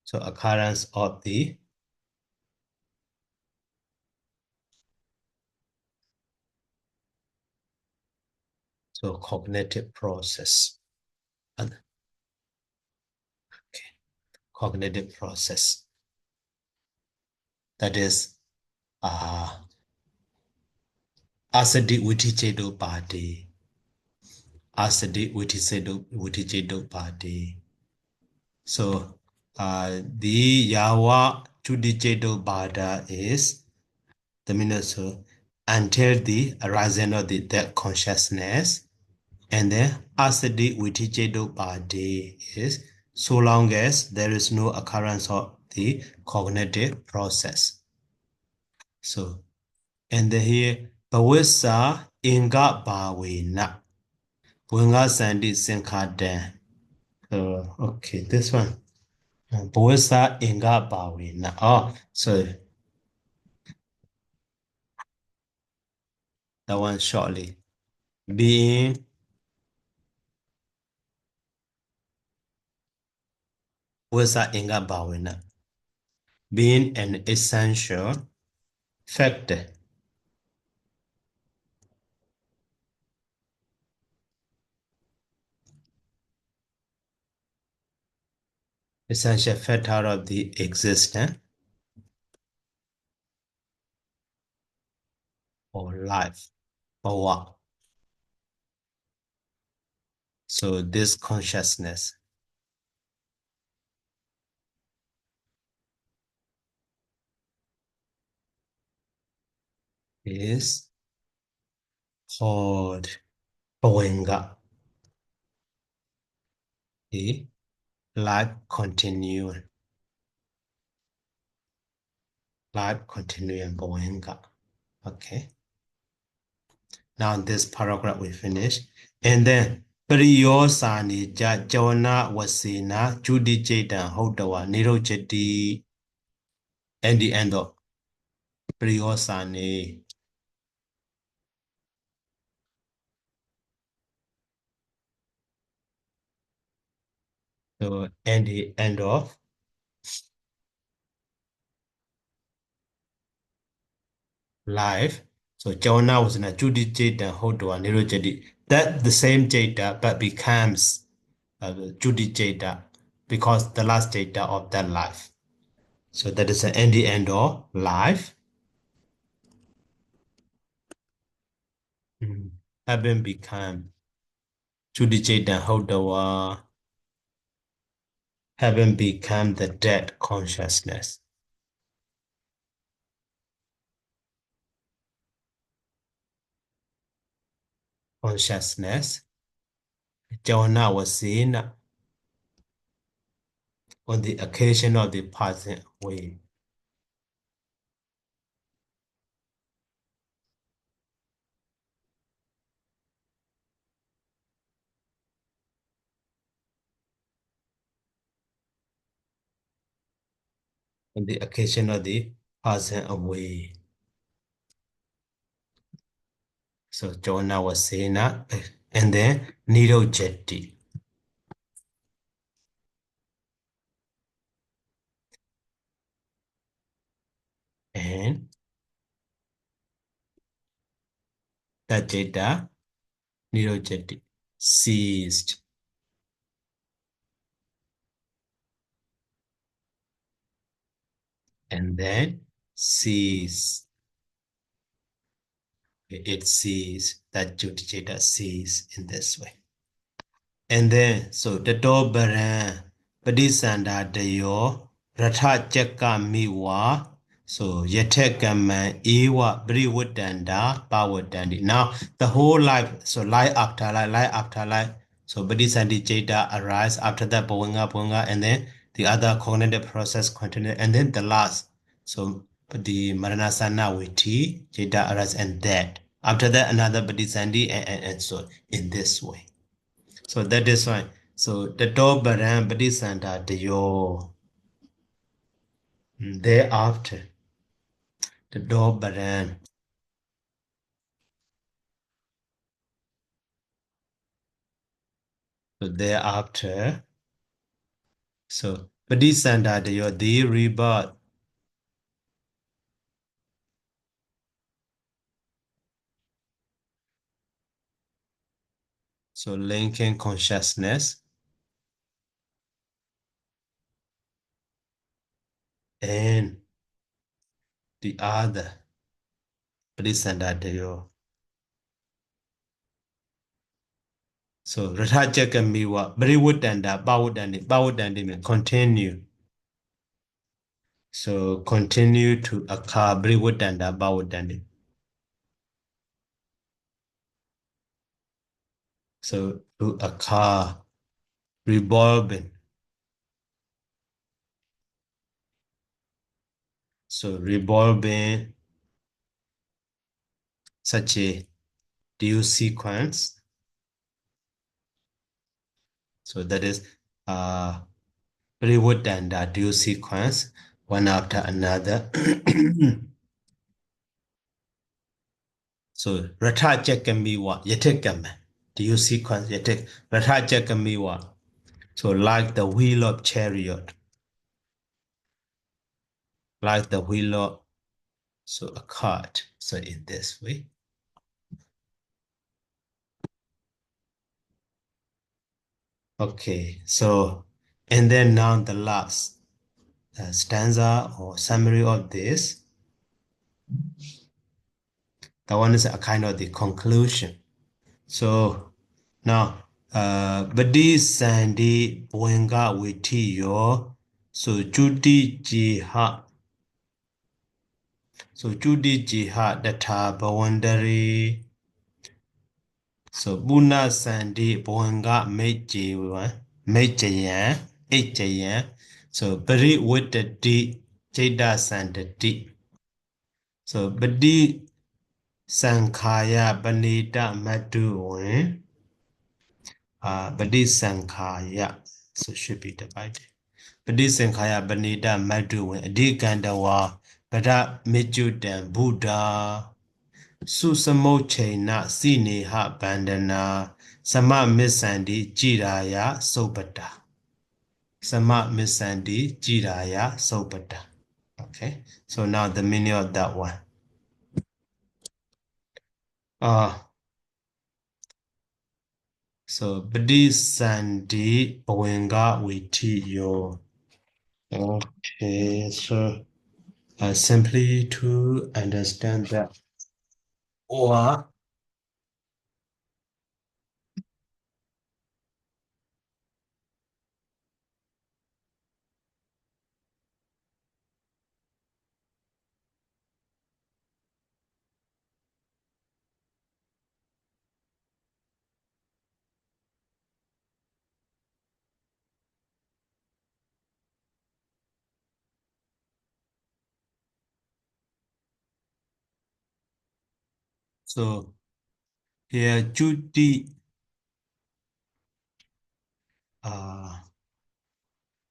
So occurrence of the cognitive process. Okay. Cognitive process. That is asadi witichedo bade. Asadi witichedo bade. So the yawa chudichedo bada is the meaning so until the arising of the that consciousness. And then asadi witichedo bade is so long as there is no occurrence of the cognitive process. So, and then here, Bawisa inga bawena. Bunga sandi sinkaden. So, okay, this one. Bawisa inga bawena. Oh, so that one shortly. Being Wisa inga bawena. Being an essential factor. Essential factor of the existence or life, or what? So this consciousness is called Pawenga, the life continuum. Life continuum Pawenga. Okay. Now this paragraph we finish. And then Priyosani Jona Wasina Judi Jada Hodawa Nirojati and the end of Priyosani. So and the end of life. So Jona was in a Judi Jada Hodawa Nirojati. That the same Jada but becomes Judi Jada because the last Jada of that life. So that is the end of life. Having become Judicate Hodawa, having become the dead consciousness. Consciousness. Jonah was seen on the occasion of the passing away. On the occasion of the passing away. So Jonah was seen, and then Nido Jetty. And that Jeda, Nido Jetty, ceased. And then ceased. It sees that Judicata sees in this way. And then, so the Dobaran, Padisanda Deyo, Ratha Cheka Miwa, so Yetekaman, Ewa, Briwudanda, Pawudandi. Now, the whole life, so life after life, so Padisandi Jada arise, after that Bowenga, and then the other cognitive process continue, and then the last, so the Maranasana Witi, Jada arise, and that. After that, another Padisandi, and so in this way. So that is why. So the Dobaran Padisanda Deyo. Thereafter, the Dobaran. So thereafter, so Padisanda Deyo, the rebirth. So linking consciousness and the other Padisanda Deyo. So Ratha Miwa, Briwudanda, Bawudandi, continue. So continue to occur, Briwudanda, Bawudandi. So to occur, revolving. So revolving such a due sequence. So that is Bollywood and due sequence, one after another. So Ratha Jakamiwa, Yatekam, due sequence, Yatek, Ratha Jakamiwa. So like the wheel of chariot, like the wheel of, so a cart. So in this way. Okay, so, and then now the last stanza or summary of this. That one is a kind of the conclusion. So now, Bhadisandhi Bhuenga Vitiyo. So Juti Jiha. So Juti Jiha Data Bawandari. So Buna Sandi Bhuenga Mejayan, Ejayan. So Bari with the D, Jada Sandati. So Badi Sankhaya Banita Madu. Badi Sankhaya. So should be divided. Badi Sankhaya Banita Madu. Adikandawa Bada Mijudan Buddha. Susamochena Sineha Bandana Sama Misandi Jiraya Sobata. Sama Misandi Jiraya Sobata. Okay, so now the meaning of that one. So Badi Sandi Bowenga Witi Yo. Okay, so simply to understand that or so here Judy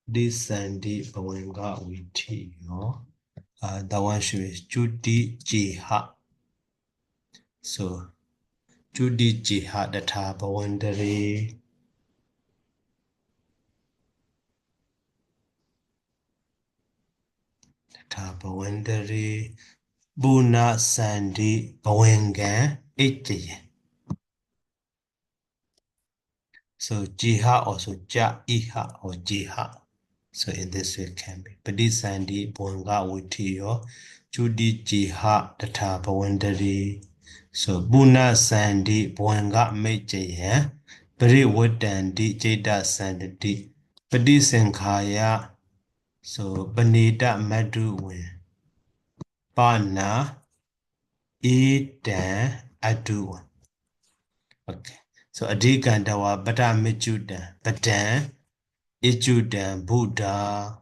this Sandy Bawenga Witi, no? That one should be Judy Jiha. So Judy Jiha the Tabawandari. Tabawandari Buna Sandy Bawenga Iti. So Jiha also Ja Iha or Jiha. So in this way can be. Padi Sandi Bonga Witiyo Judi Jiha Data Bawandari. So Buna Sandi Bonga Mejayan Bari Wadandi Jada Sandati Padi Sankhaya. So Banida Madu Win Bana Edan Adu. Okay. So Adigandawa Bata Mijudan Badan Ijudan Buddha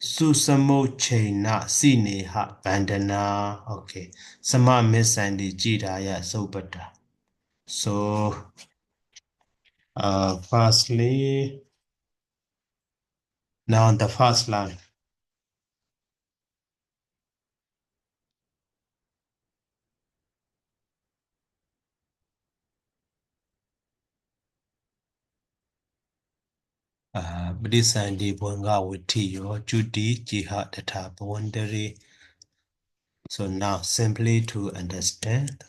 Susamochena Sineha Bandana. Okay. Sama Misandi Jidaya Sobata. So firstly, now the first line. Bidisandi Bonga Witiyo Judi Jihad Data Bawandari. So now simply to understand.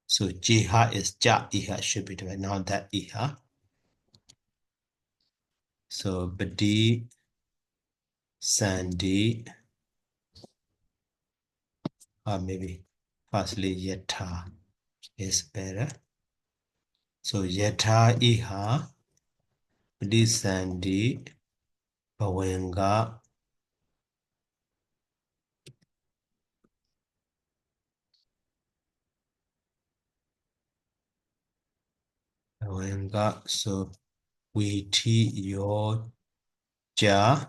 So Jiha is Ja Iha should be divided. Now that Iha. So Badi Sandi or maybe firstly Yeta is better. So Yeta Iha Badi Sandi Bawenga so Witi Yo Ja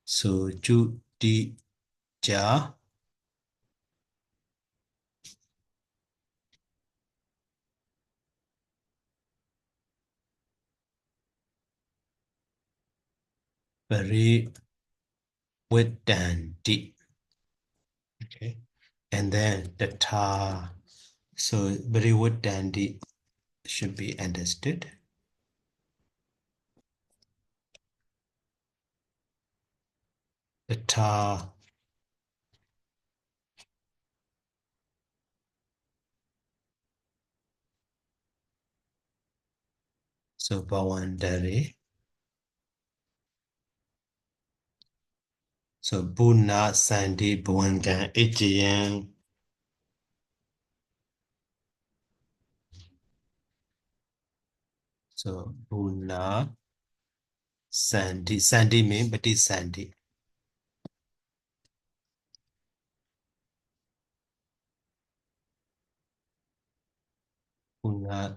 so Ju Di Ja Very Wedandi. Okay. And then the Ta. So very Wedandi should be understood. The Ta. So Bawandari. So Buna Sandi Buangan Ejian. So Buna Sandi. Sandi means Bati Sandi. Buna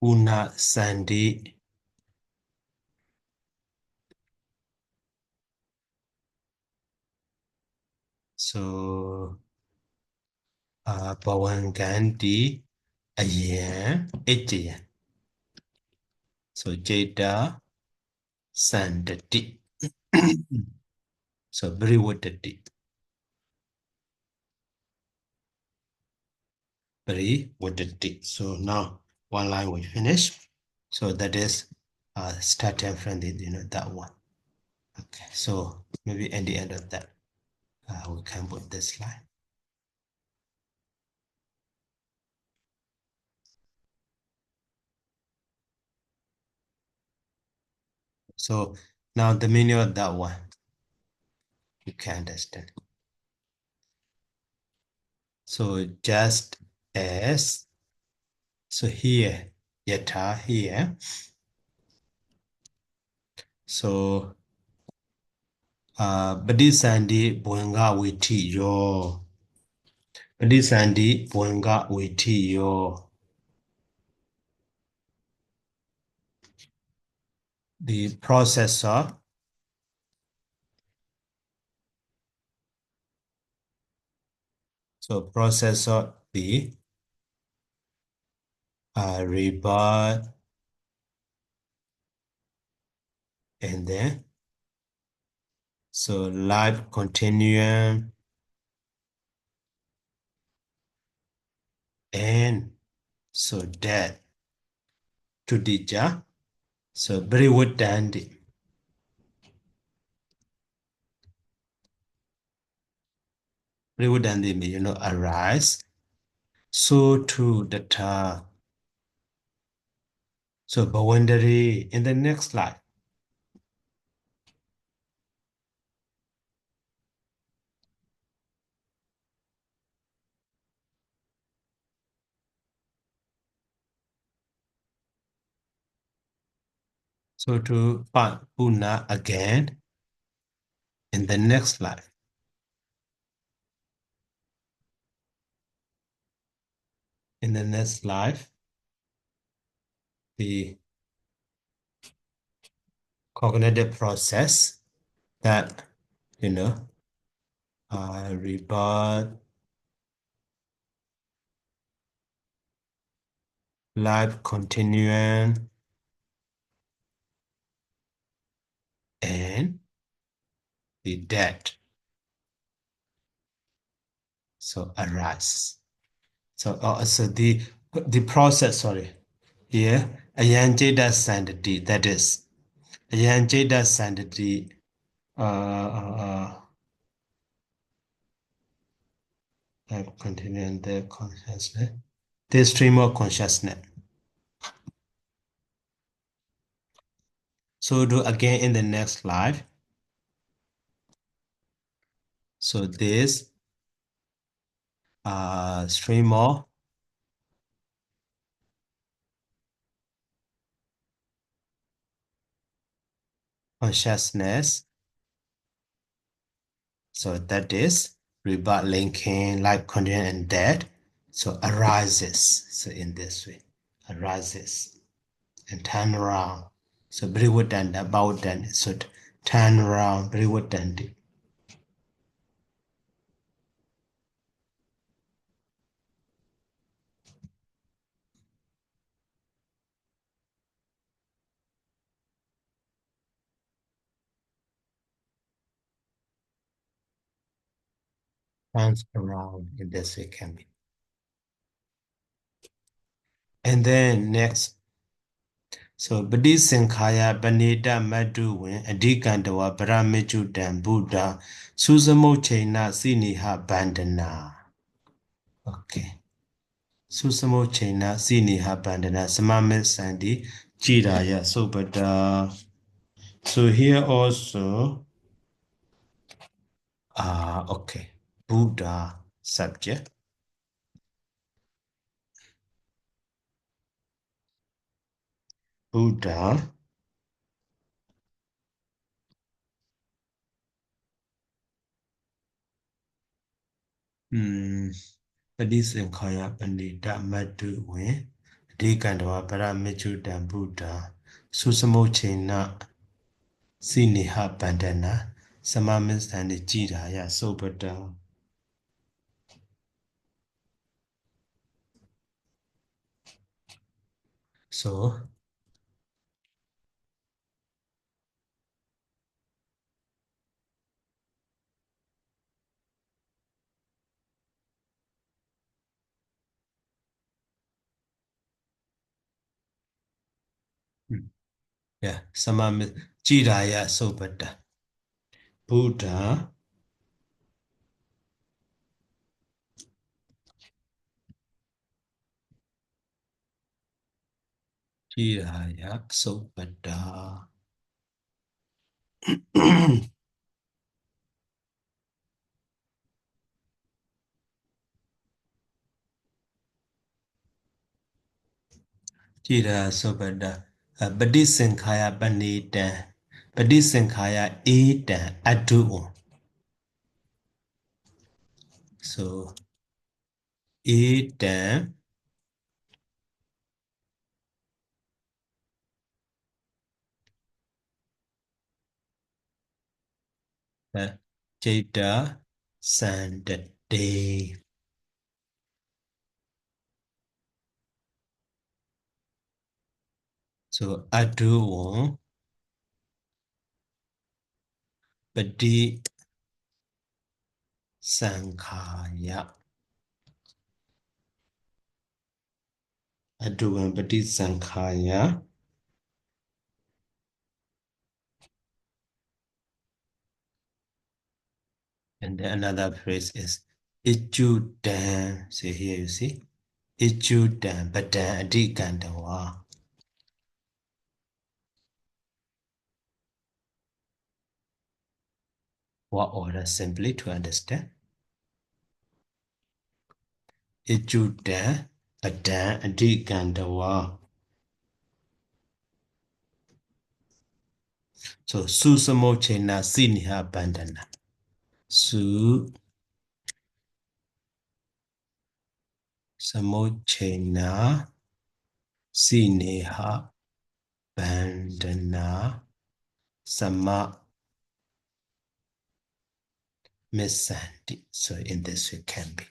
Buna Sandi. So Bawangandi Ayan Ejian. So Jada Sandati. So very Briwatati. Briwatati. So now one line we finish. So that is starting from the that one. Okay, so maybe at the end of that we can put this line. So now the meaning of that one you can understand. So just as, so here yata here, so Padisandi Buanga Witi yo. Padisandi Buanga Witi yo. The processor the rebut and then so live continuum and so that to dija so Briwatandi. Briwatandi means arise. So to the so boundary in the next slide. So to Puna again in the next slide. In the next slide, the cognitive process that rebut, life continuum, and the death. So arise. So the process, sorry, here ayanjeda sandati, that is ayanjeda sandati life continuum, the consciousness, the stream of consciousness. So do again in the next slide. So this stream of consciousness. So that is rebut linking, life continuum, and death. So arises. So in this way, arises and turn around. So Briwatanda, about then. So turn around, Briwatandi. Turns around in this way can be. And then next, So Padisankhaya Banita Maduwin Adikandawa Paramichudan Buddha Susamochena Siniha Bandana. Okay. Susamochena Siniha Bandana Samamit Sandi Jiraya Sobada. So here also okay. Buddha subject. Buddha Padisankhaya Pandita Maduwin Adikandawa Paramichudan Buddha Susamochena Siniha Bandana Samamit Sandi Jiraya Sobada. So yeah, Samamit Jiraya Sobada. Buddha Jiraya Sobada. Jiraya Sobada. Padisankhaya Panitan. Padisankhaya Etan Adu. So Etan Jada Sandade. So Adu Padi Sankhaya. Adu Padi Sankhaya. And then another phrase is Ichudan. See here, you see? Ichudan Badan Adikandawa. What order simply to understand? Ichudan Badan Adikandawa. So Susamochena Siniha Bandana. Su Samochena Siniha Bandana Sama Misandi. So in this way can be.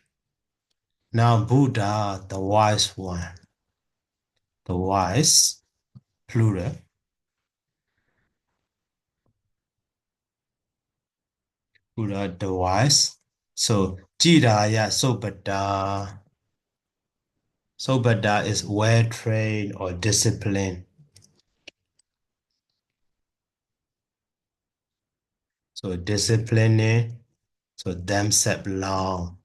Now Buddha, the wise one. The wise, plural. Buddha, the wise. So Jiraya Sobada. Sobada is well trained or disciplined. So disciplining, so themselves long.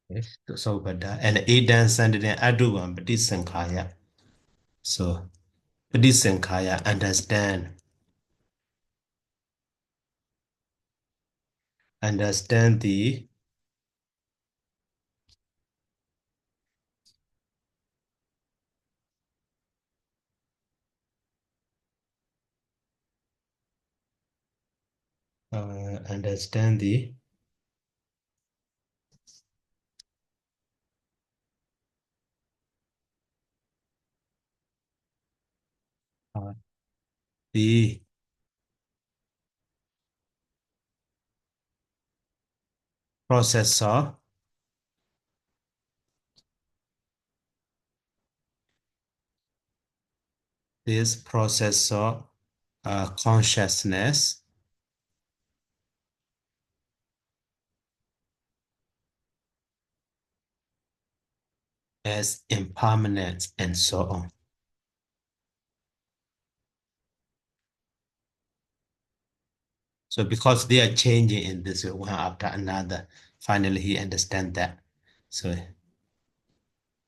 Yes, so Sobada. And Idan Sandin Aduvan Padisankhaya. So Padisankhaya understand the understand uh, the processor this processor consciousness as impermanence, and so on. So because they are changing in this way, one after another, finally he understands that. So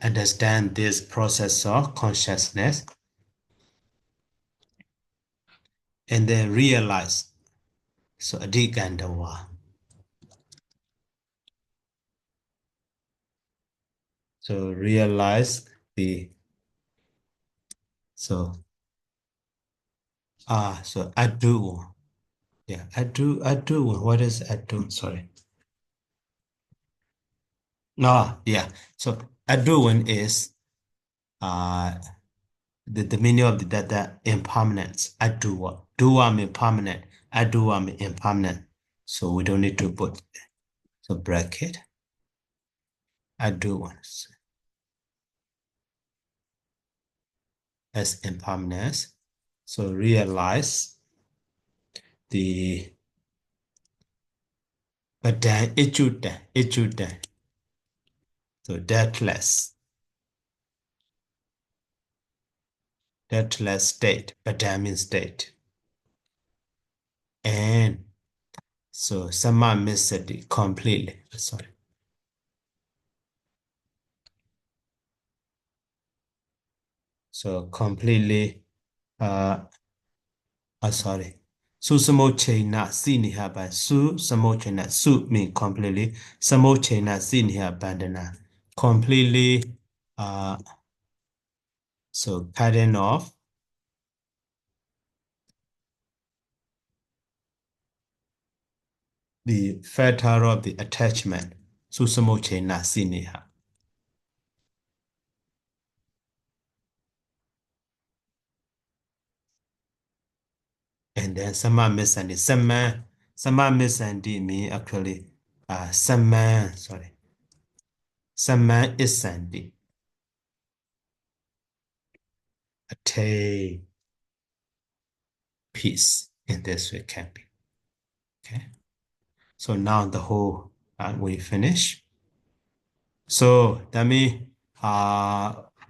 understand this process of consciousness and then realize. So adhikandawa. So realize so adu. Yeah, adu. What is adu? Sorry. No, yeah. So aduan is the meaning of the impermanence. Adua. Dua mean permanent. Adua mean impermanent. So we don't need to put so bracket. Aduan as impermanence. So realize the but then ichuta. So deathless state, Badamian state. And so Sama missed it completely. Sorry. So completely sorry. Su samochena siniha by su samochena su mean completely. Samochena siniha bandana. Completely so cutting off the fetter of the attachment. Su samochena siniha. And then sama misandi. Sama misandi mean actually sama isandi. Attain peace in this way can be. Okay. So now the whole we finish. So that means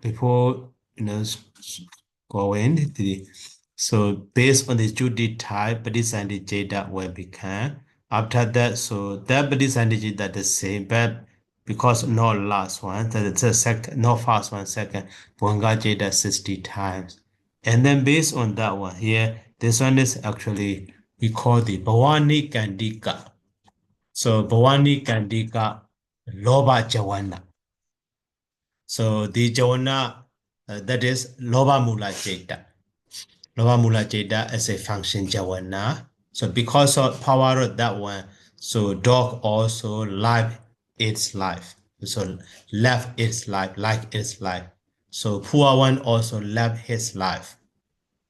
before go in so based on the Judy type, Padisandhikkama will become. After that, so that Padisandhikkama the same, but because no last one, that's a second, no first one, second, Bhanga Jada 60 times. And then based on that one here, this one is actually we call the Bhavani Kandika. So Bhavani Kandika Loba Jawana. So the Jawana that is Loba Mula Jeta. Loba Mula Jeta as a function Jawana. So because of power of that one, so dog also live its life. So left its life, like its life. So poor one also left his life.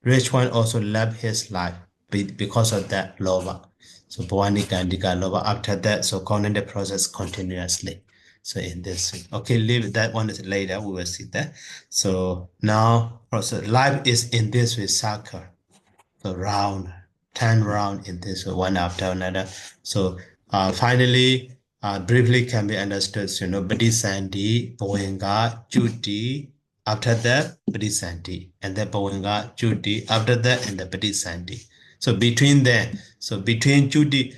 Rich one also left his life because of that loba. So Bhavani Kandika loba. After that, so continue the process continuously. So in this way. Okay, leave that one is later. We will see that. So now process life is in this way circle. So round, 10 round in this way, one after another. So finally, briefly can be understood, Badisandi, Boenga, Juti, after that, Badisandi, and then Boenga, Juti, after that, and the Badisandi. So between them, so between Juti,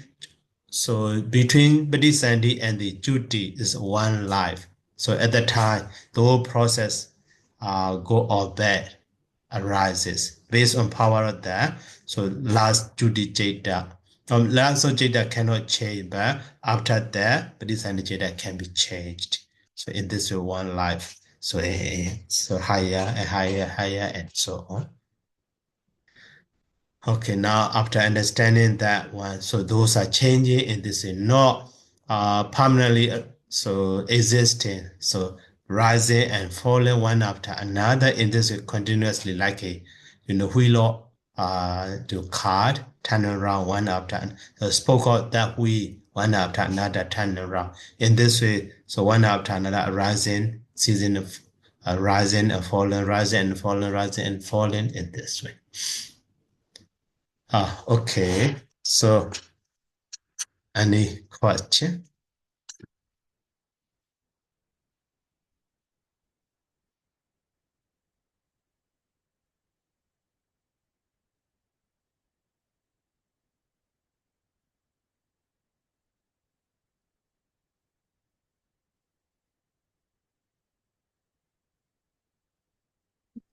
so between Badisandi and the Juti is one life. So at the time, the whole process go all bad arises based on power of that. So last Juti Jeta. Last Jeta cannot change, but after that, Badisandi Jeta can be changed. So in this way, one life. So so higher and higher and so on. Okay, now after understanding that one, so those are changing in this is not permanently so existing, so rising and falling one after another in this way continuously like a wheel to card turn around one after another. So spoke out that we one after another turn around in this way. So one after another rising, season of rising and falling, rising and falling, rising and falling in this way. Okay. So, any question?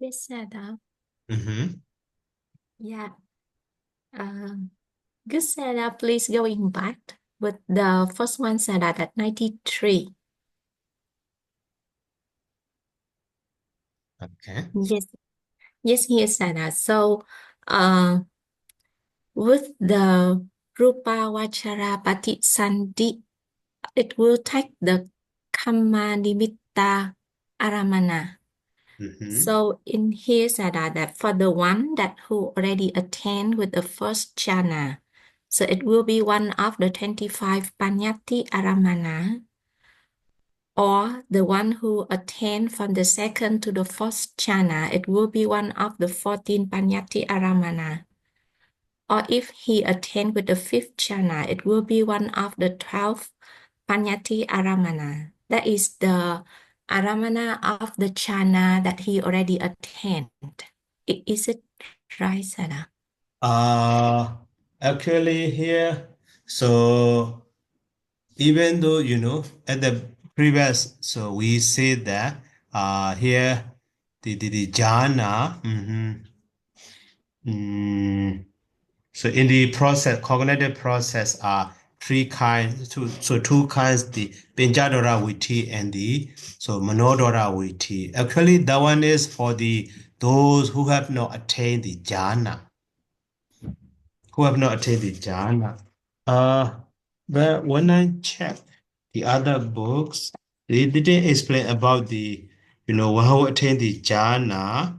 Yes, Sada. Mm-hmm. Yeah. Good, Sada. Please going back with the first one, Sada, at 93. Okay. Yes. Yes, yes, Sada. So, with the Rupa Vachara Patisandhi, it will take the Kamma Nimitta Aramana. Mm-hmm. So in here, Sada, that for the one that who already attained with the first jhana, so it will be one of the 25 Panyati Aramana, or the one who attained from the second to the fourth jhana, it will be one of the 14 Panyati Aramana. Or if he attained with the fifth jhana, it will be one of the 12 Panyati Aramana. That is the Aramana of the jhana that he already attained. Is it right, Sada? Actually here, so even though, at the previous, so we say that here the jhana, so in the process, cognitive process are three kinds, two kinds, the Pinjadora Viti and the Manodora Viti. Actually, that one is for those who have not attained the jhana, But when I check the other books, they didn't explain about who attained the jhana.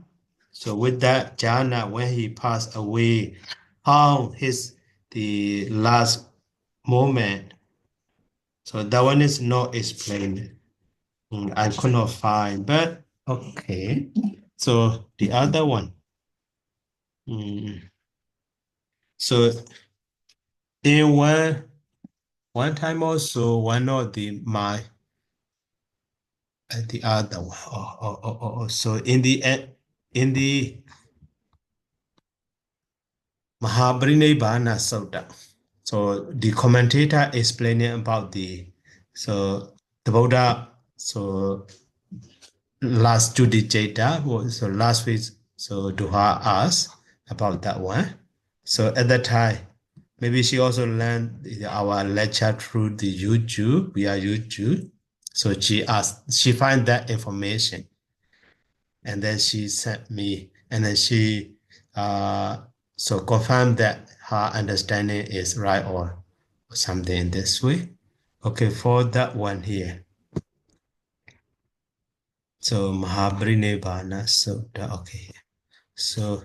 So with that jhana, when he passed away, how the last moment. So that one is not explained. I could not find, but okay. So the other one. Mm, so in one time also, one of the other one. So in the Mahabharata Sutta, so the commentator explaining about the Buddha, so last Judicata, so last week, so Duha asked about that one. So at that time, maybe she also learned our lecture through the YouTube, via YouTube. So she find that information, and then she sent me, and then she so confirmed that her understanding is right or something in this way. Okay, for that one here. So Mahabharata Sutta. Okay. So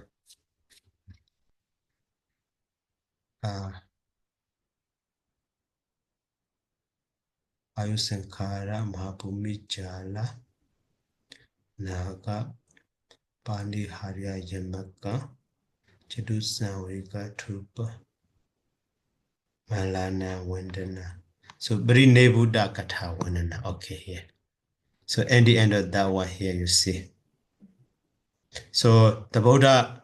uh Ayusankara Mahabhumijala Naga Pali Harya Yamaka Chadusanvika Trupa Malana Vandana. So Brine Buddha Katha Vandana. Okay, here. So at the end of that one here you see. So the Buddha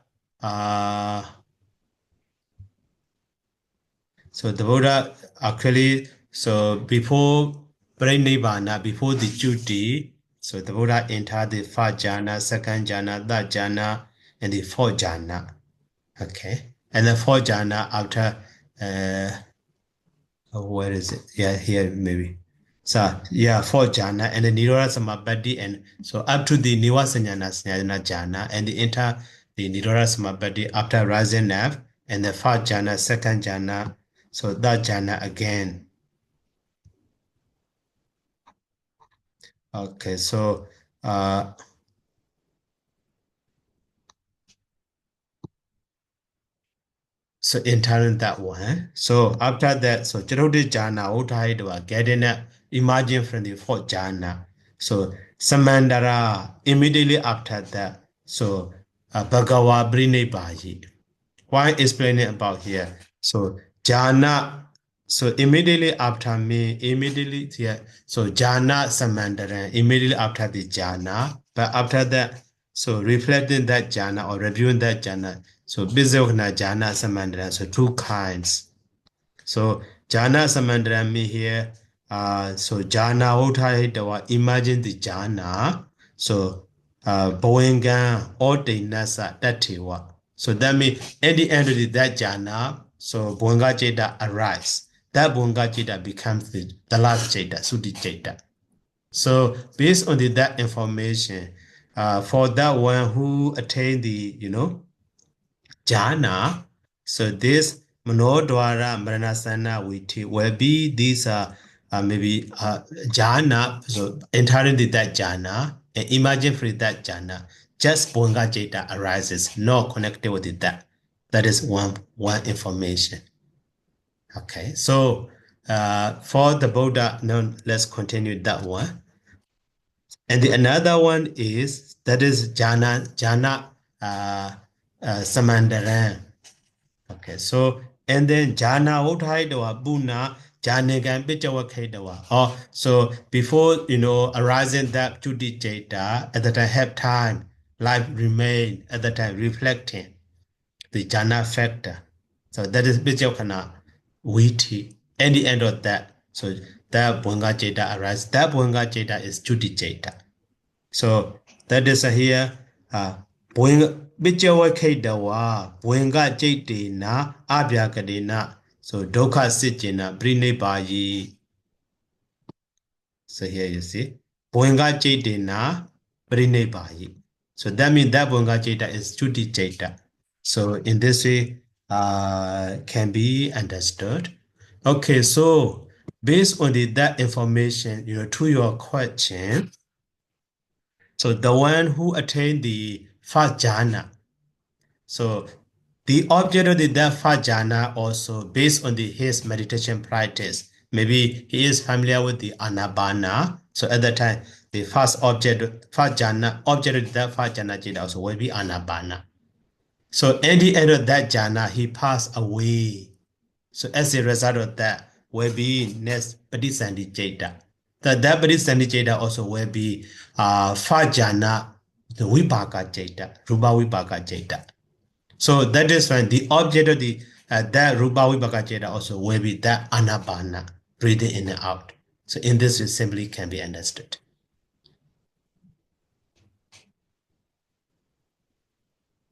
actually, so before Nibbana, before the duty, so the Buddha entered the first jhana, second jhana, third jhana, and the fourth jhana. Okay. And the fourth jhana after, where is it? Yeah, here maybe. So, yeah, fourth jhana, and the Nirodha Samabhati, and so up to the Nivasanyana jhana, and the enter the Nirodha Samabhati after rising up, and the first jhana, second jhana, so that jhana again. Okay, so so entering that one. So after that, so Charuti jhana, Uttahidava, getting emerging from the fourth jhana. So Samandara immediately after that. So Bhagava Brinibaji. Why explaining about here? So jhana. So immediately after me, immediately here. So jhana Samandara, immediately after the jhana. But after that, so reflecting that jhana or reviewing that jhana. So Bizokna jhana Samandara. So two kinds. So jhana Samandara me here. So jhana Uttahitawa, imagine the jhana. So Bowengan or Nasa Datewa. So that means at the end of that jhana, so Bowenga Jeda arises. That Bowenga Jeda becomes the last Jeda, Sudi Jeda. So based on that information, for that one who attained the, jhana, so this Manodwara Maranasana Viti will be these maybe jhana, so entirely that jhana, and imagine for that jhana, just Bonga Jeta arises, no connected with that. That is one information. Okay, so for the Buddha, now let's continue that one. And the another one is that is jhana samandaran. Okay, so and then jhana uthaidawa buna jhanagan pichawa khaidawa. Oh, so before arising that Juti Jeta, at the time have time, life remain at the time reflecting the jhana factor. So that is pichakana witi. At the end of that, so that Bunga Jeta arises. That Bunga Jeta is Juti Jeta. So that is here. Bijawa Kaidawa, Buenga Jaitina, Abhyakadina. So Doka Sitjina, Brine Bayi. So here you see. Buenga Jaitina, Brine Bayi. So that means that Buenga Jaita is Juti Jaita. So in this way, can be understood. Okay, so based on that information, to your question. So the one who attained the first jhana. So the object of that first jhana also based on his meditation practice. Maybe he is familiar with the anabana. So at that time, the first object of that first jhana also will be anabana. So at the end of that jhana, he passed away. So as a result of that, will be next Patisandhikkama. That Patisandhikkama also will be Fajana, the Vipaka Jeta, Rupa Vipaka Jeta. So that is when the object of that Rupa Vipaka Jeta also will be that Anabana, breathing in and out. So in this it simply can be understood.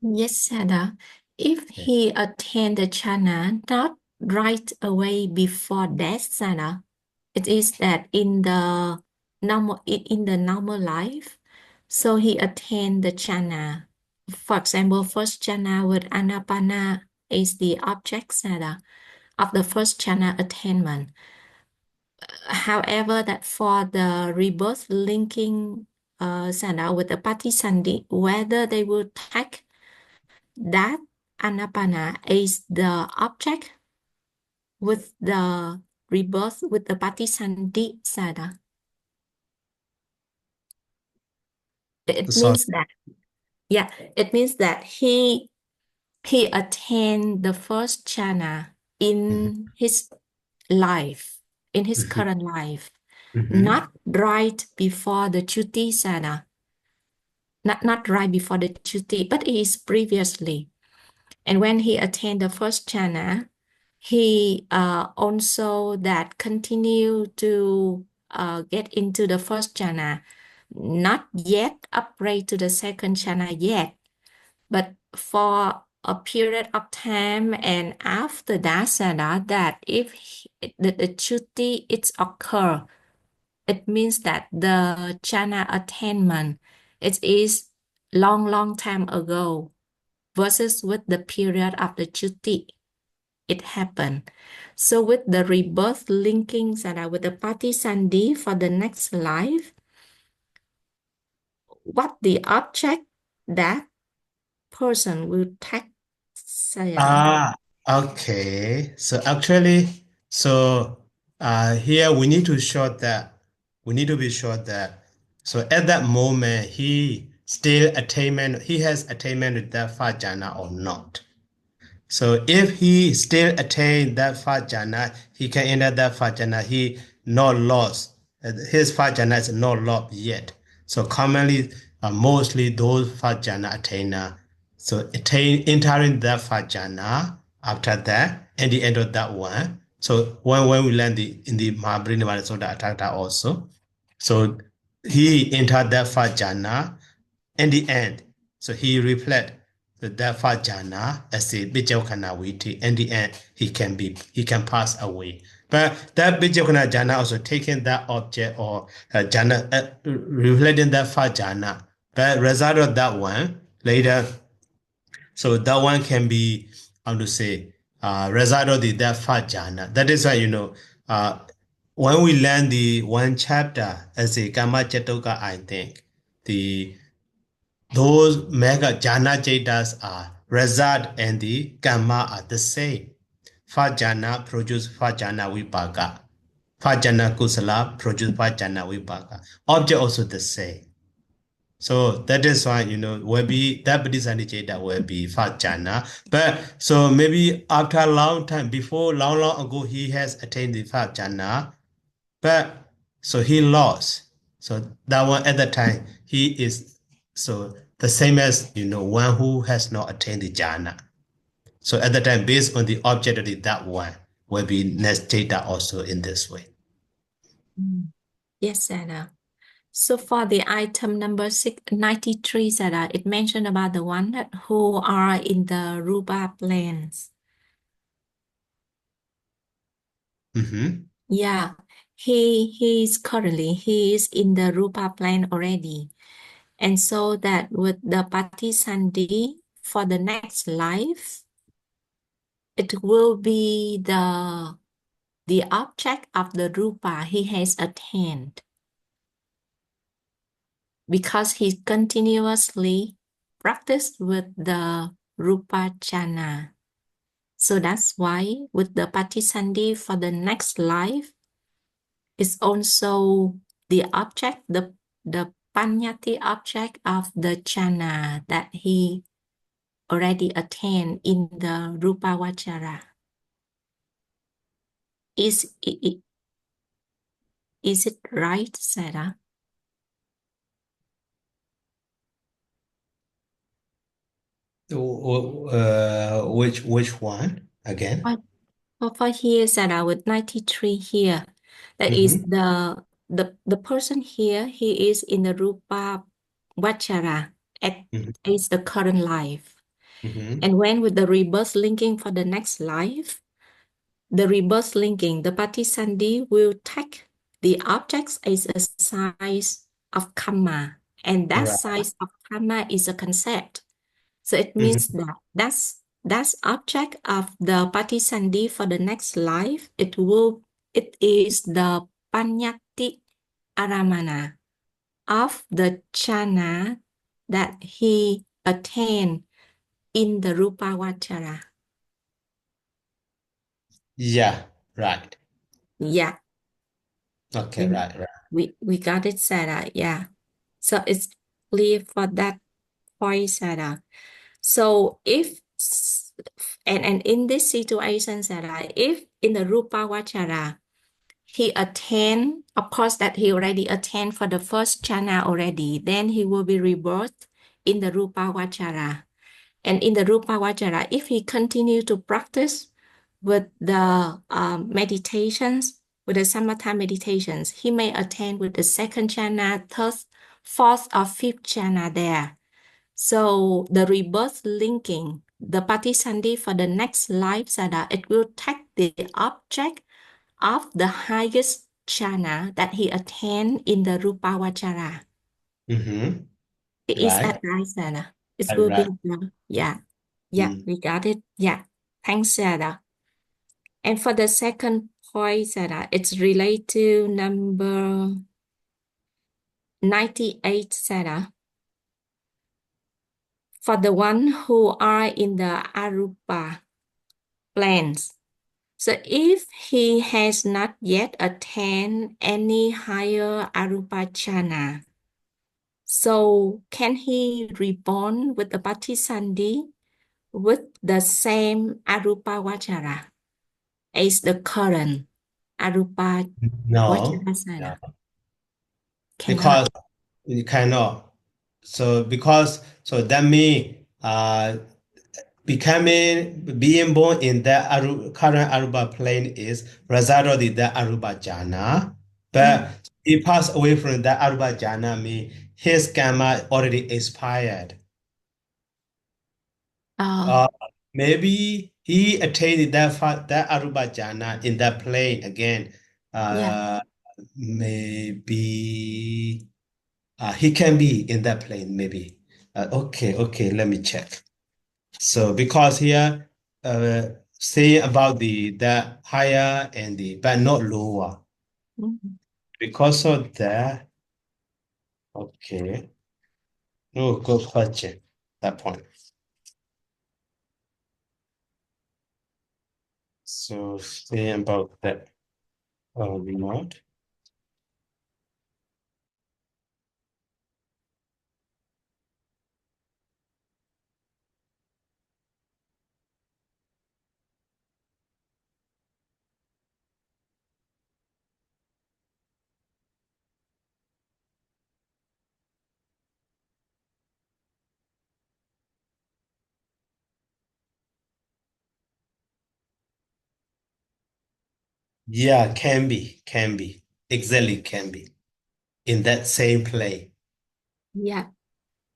Yes, Sada. If he attained the jhana not right away before death, Sada, it is that in the normal life, so he attained the jhana. For example, first jhana with anapana is the object, Sada, of the first jhana attainment. However, that for the rebirth linking Sada with the patisandhi, whether they will take that anapana is the object with the rebirth with the patisandhi Sada. It means that, it means that he attained the first jhana in his life, in his current life, not right before the Chuti Sada, not right before the Chuti, but it is previously. And when he attained the first jhana, he also that continue to get into the first jhana, not yet upgrade to the second jhana yet, but for a period of time and after that, Sada, that if the chuti it's occur, it means that the jhana attainment it is long time ago versus with the period of the chuti it happened. So with the rebirth linking Sada with the patisandhi for the next life, what the object that person will take. Okay. So actually, here we need to show that be sure that so at that moment he has attainment with that fajana or not. So if he still attain that fajana, he can enter that fajana. He not lost. His fajana is not lost yet. So commonly, mostly those fajana attainer. So entering that fajana after that, and the end of that one. So when we learn in the Mahabharata Sutta Atthata also, so he entered that fajana, in the end, so he reflect that first jhana as a Bijokana Viti. In the end, he can pass away. But that Bijokana jhana also taking that object or jhana, reflecting that first jhana. But result of that one later, so that one can be, how to say, result of that first jhana. That is why, when we learn the one chapter as a Kama Chatoka, I think those mega jhana chetas are result and the karma are the same. Fajana produce fajana vipaka. Fajana kusala produce fajana vipaka. Object also the same. So that is why, will be that Abhidhammatthasaṅgaha will be fajana. But so maybe after a long time, before long ago, he has attained the fajana. But so he lost. So that one at the time, he is so the same as one who has not attained the jhana. So at the time, based on the objectivity, that one will be next data also in this way. Yes, Sarah. So for the item number 93, Sarah, it mentioned about the one that who are in the Rupa planes. Yeah, he is in the Rupa plane already. And so that with the Patisandhi for the next life, it will be the object of the Rupa he has attained. Because he continuously practiced with the Rupa Jhana. So that's why with the Patisandhi for the next life is also the object, the Panyati object of the jhana that he already attained in the Rupa Vachara. Is it right, Sarah? Which one again? For here, Sarah, with 93 here, that is the person here, he is in the Rupa Vachara is the current life. And when with the rebirth linking for the next life, the rebirth linking, the Patisandhi will take the objects as a size of karma. And that size of karma is a concept. So it means that that's object of the Patisandhi for the next life. It is the Panyati Aramana of the jhana that he attained in the Rupa Vachara. Yeah, right. Yeah. Okay, right. We got it, Sarah. Yeah. So it's clear for that point, Sarah. So if and in this situation, Sarah, if in the Rupa Vachara, he attained, of course, that he already attained for the first jhana already, then he will be rebirthed in the Rupa Vachara. And in the Rupa Vachara, if he continue to practice with the meditations, with the samatha meditations, he may attain with the second jhana, third, fourth, or fifth jhana there. So the rebirth linking, the Patisandhi for the next life, Sada, it will take the object of the highest jhana that he attained in the Rupa Vachara. Is that right, Sada? It will be, yeah, we got it. Yeah, thanks, Sada. And for the second point, Sada, it's related to number 98, Sada. For the one who are in the Arupa planes. So if he has not yet attained any higher Arupa jhana, so can he reborn with the Patisandhi with the same Arupa Vachara as the current Arupa Vachara? Because you cannot. So that means being born in the current Arupa plane is result of the Arupa jhana. But he passed away from that Arupa jhana means his karma already expired. Oh, Maybe he attained that arupa jhana in that plane again. yeah. Maybe he can be in that plane. Maybe. Okay. Let me check. So because here, saying about the higher and but not lower. Mhm. Because of that, okay. No, good question. That point. So saying about that, not. Yeah, can be. Exactly, can be in that same plane. Yeah.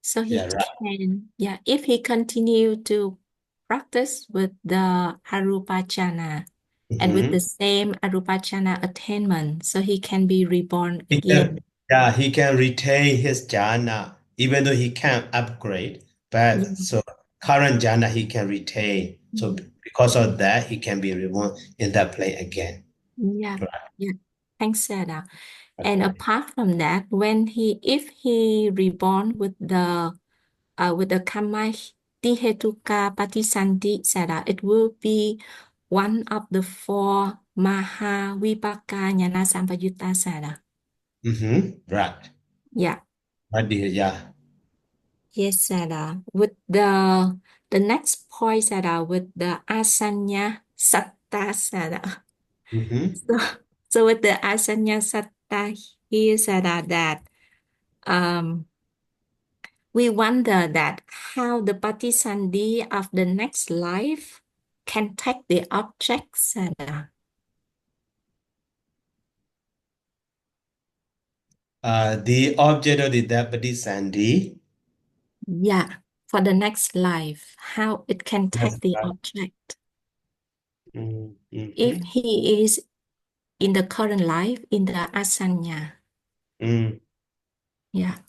So he Yeah, right. can, yeah, if he continue to practice with the Arupachana and with the Mhm. same Arupachana attainment, so he can be reborn again. He can retain his jhana, even though he can't upgrade. Yeah. But so current jhana he can retain. So Mhm. because of that, he can be reborn in that plane again. Yeah. Right. Yeah. Thanks, Sarah. And Okay. apart from that, if he reborn with the karma Tihetuka Patisandhikkama, it will be one of the four Maha Vipaka Jnana Sampayutta Sada. Right. Yeah. Yeah. Yes, Sada. With the next point, Sada, with the Asanya Satta Sada. Mm-hmm. So, so with the Asanya Satta here, Sada, that um we wonder that how the Patisandhi of the next life can take the objects and The object of the Patisandhi. yeah, for the next life, how it can That's take the right. object. If Mm-hmm. he is in the current life, in the asanya, Mm. yeah.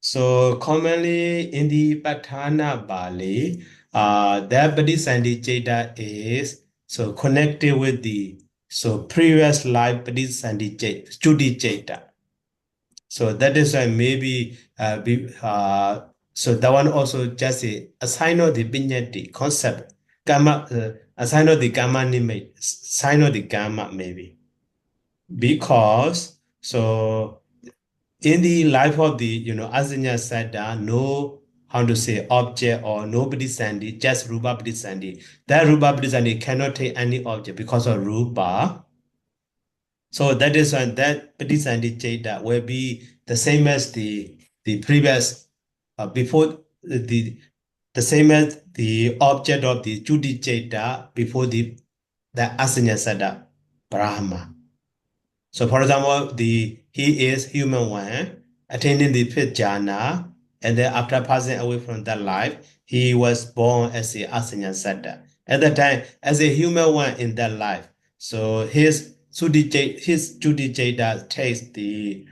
So commonly in the Patana Bali, that Patisandhikkeda is so connected with the previous life Cutipaṭisandhikkeda. So that is why maybe so that one also just a sign of the vignette concept. Karma, a sign of the karma nimate, sign of the karma maybe. Because so in the life of the, Azanya said no, how to say, object or nobody sandy, just Rupa Bodhisandi. That Rupa Bodhisandi cannot take any object because of Rupa. So that is when that Bodhisandi Cheta will be the same as the previous, before the same as the object of the Judy Cheta before the Asanya Sada Brahma. So for example, he is human one, attaining the fifth jhana, and then after passing away from that life, he was born as a Asanya Satta. At that time, as a human one in that life, so his Judy Jada takes the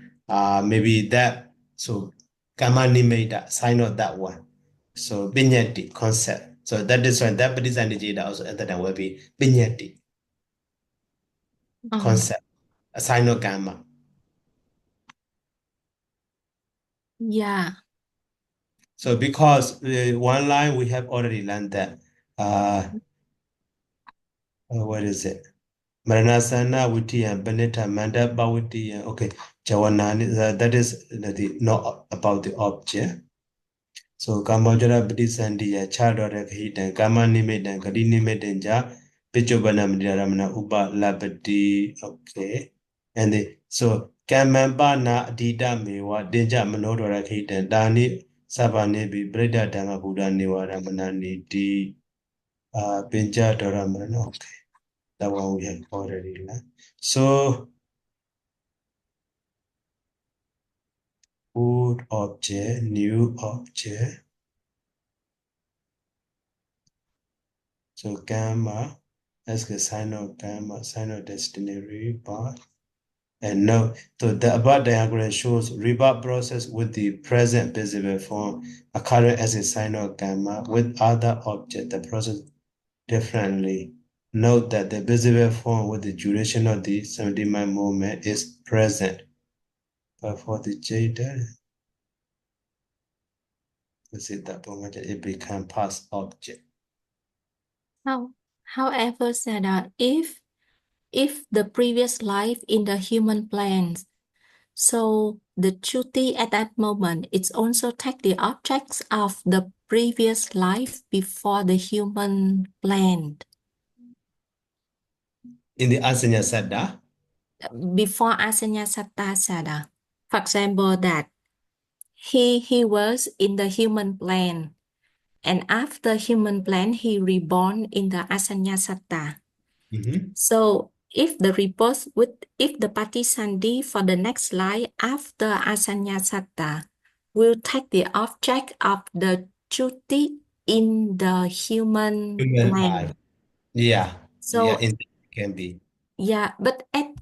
maybe that so Kamani made that sign of that one. So Binyati concept. So that is when that Buddhism Jada also at that time will be Binyati Oh, concept, a sign of Gamma. yeah. So because one line we have already learned that what is it? Maranasana Witiya Beneta Manda Bawiti. Okay, Chawanani, that is not about the object. So Kamajara Bodhisandiya Chadora Hitan Kama Nimidan Kadi Nimidanja Pichobana Midaramana Uba Labati. Okay. So Kamamba na Dida Mewa Deja Manodora Hitan Dani Sabanebi, Breda Dhamma Buddha Nivaramana Niti, Pinja Doramana. Okay, that one we have already learned. So, old object, new object. So, gamma, that's the sign of gamma, sign of destinary part. And now, so the above diagram shows rebirth process with the present visible form occurring as a sign of gamma. With other objects, the process differently. Note that the visible form with the duration of the 70-mile movement is present. But for the jaded, it becomes past object. However, Sada, if the previous life in the human plane, so the Chuti at that moment, it's also take the objects of the previous life before the human plane. In the Asanya Saddha, Before Asanya Satta Sada. For example, that he was in the human plane, and after human plane, he reborn in the Asanya Satta. So if the rebirth if the Patisandhi for the next life after Asanya Satta will take the object of the Chuti in the human human plane. life. Yeah, So it can be. yeah, but at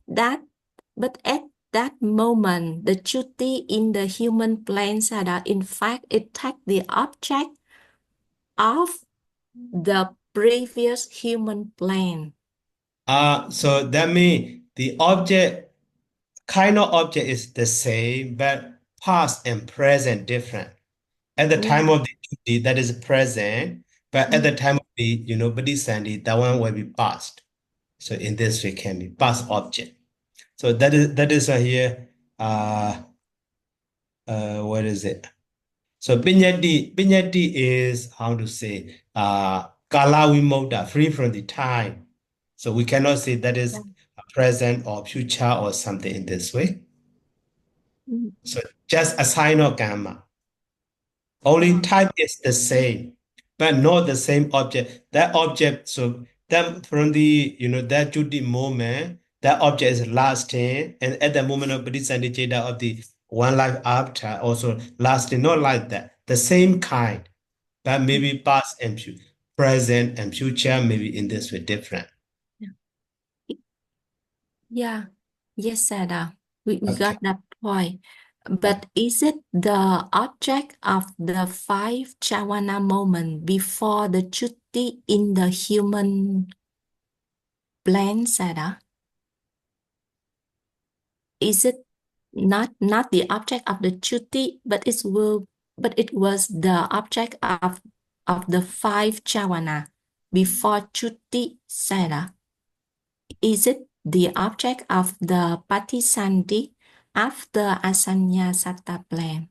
that moment, the Chuti in the human plane, Sada, in fact, it takes the object of the previous human plane. So that means the object, kind of object is the same, but past and present different. At the time of the duty, that is present, but at the time of the, Bodhisandhi, that one will be past. So in this way can be past object. So that is here, what is it? So Pinyati is, how to say, Kala Vimoda, free from the time. So we cannot say that is a present or future or something in this way. So just a sign of gamma. Only type is the same, but not the same object. That object, so that from the, that Judy moment, that object is lasting, and at the moment of Bodhisandhikeda of the one life after, also lasting, not like that. The same kind, but maybe past and present and future, maybe in this way different. Yeah, yes, Sada. We got that point. But is it the object of the 5 Chawana moment before the Chuti in the human plane, Sada? Is it not the object of the Chuti, but it was the object of the 5 Chawana before Chuti, Sada? Is it the object of the Patisandhi after Asanya Satta plan?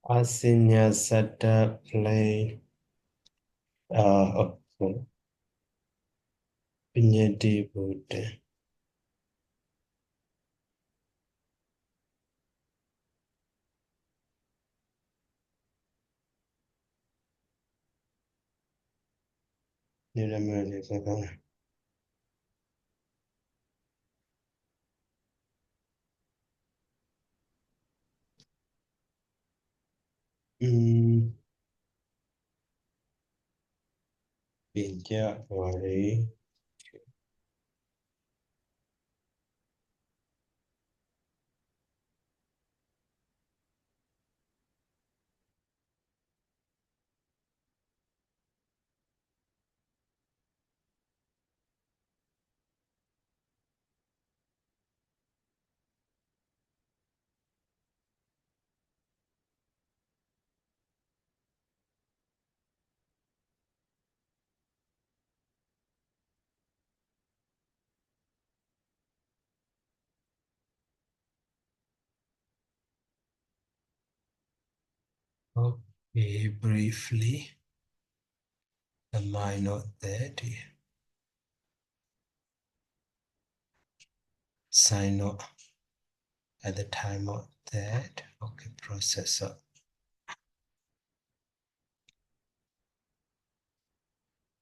Asinya Satta play. Okay. Pinyati Buddha. Pinja Wari. Okay, briefly. Am I not there, dear? sign off at the time of that. Okay, processor.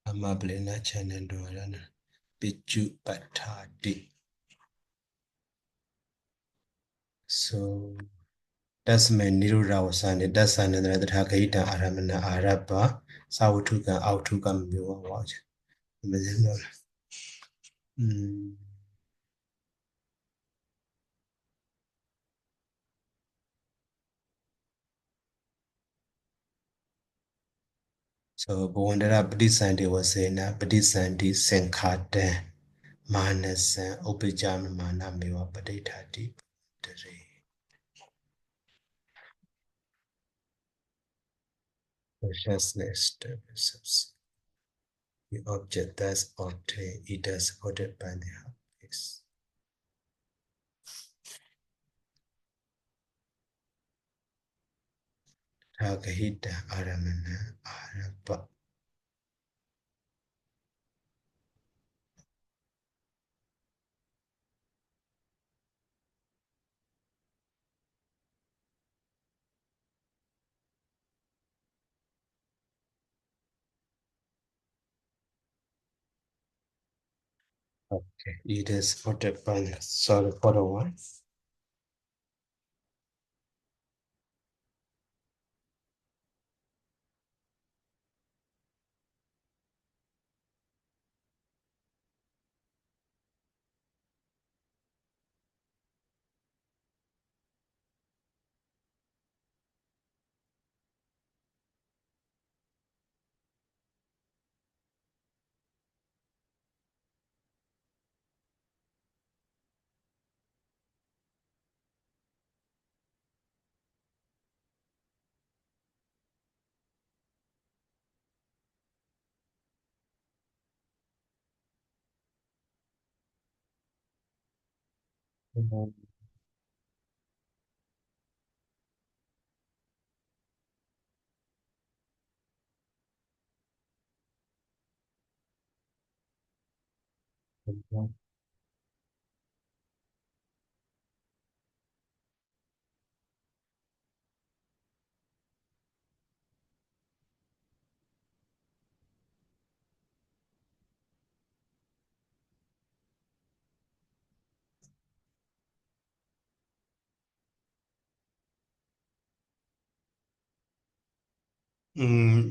Amablena channel doorana. Cutipaṭisandhikkama. So that's my Nirura was on it. That's another Hakaita Aramana Araba, Sautuka, Autukam, you watch. So, Bondara Abhidhammatthasaṅgaha was saying, Abhidhammatthasaṅgaha Manasa, Upijam Mana Miwa Paditati. Consciousness services. The object that's obtained, it is ordered by the habits. Hagahita Aramana Araba. Okay, it is ordered by the sorry for the one.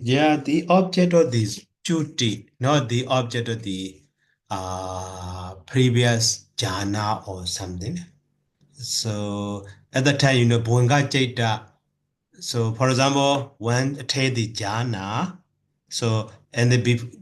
Yeah, the object of this duty, not the object of the previous jhana or something. So at the time, Bhunga Chaita. So for example, when take the jhana, so and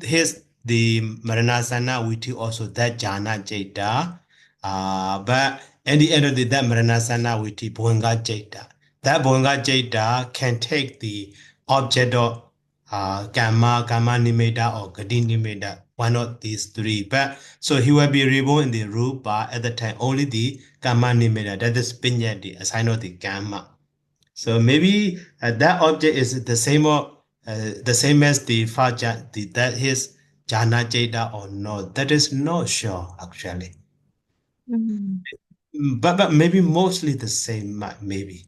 here's the Maranasana Viti also that jhana Chaita. But at the end of the that Maranasana Viti Bhunga Chaita. That Bhunga Chaita can take the object of Kama Nimeda or Gadi Nimeda, one of these three. But so he will be reborn in the Rupa at the time, only the Kama Nimeda, that is Pinyati, a sign of the Kama. So maybe that object is the same or the same as the Faja, that is Jhana Jeda or not. That is not sure actually. Mm. But maybe mostly the same, maybe.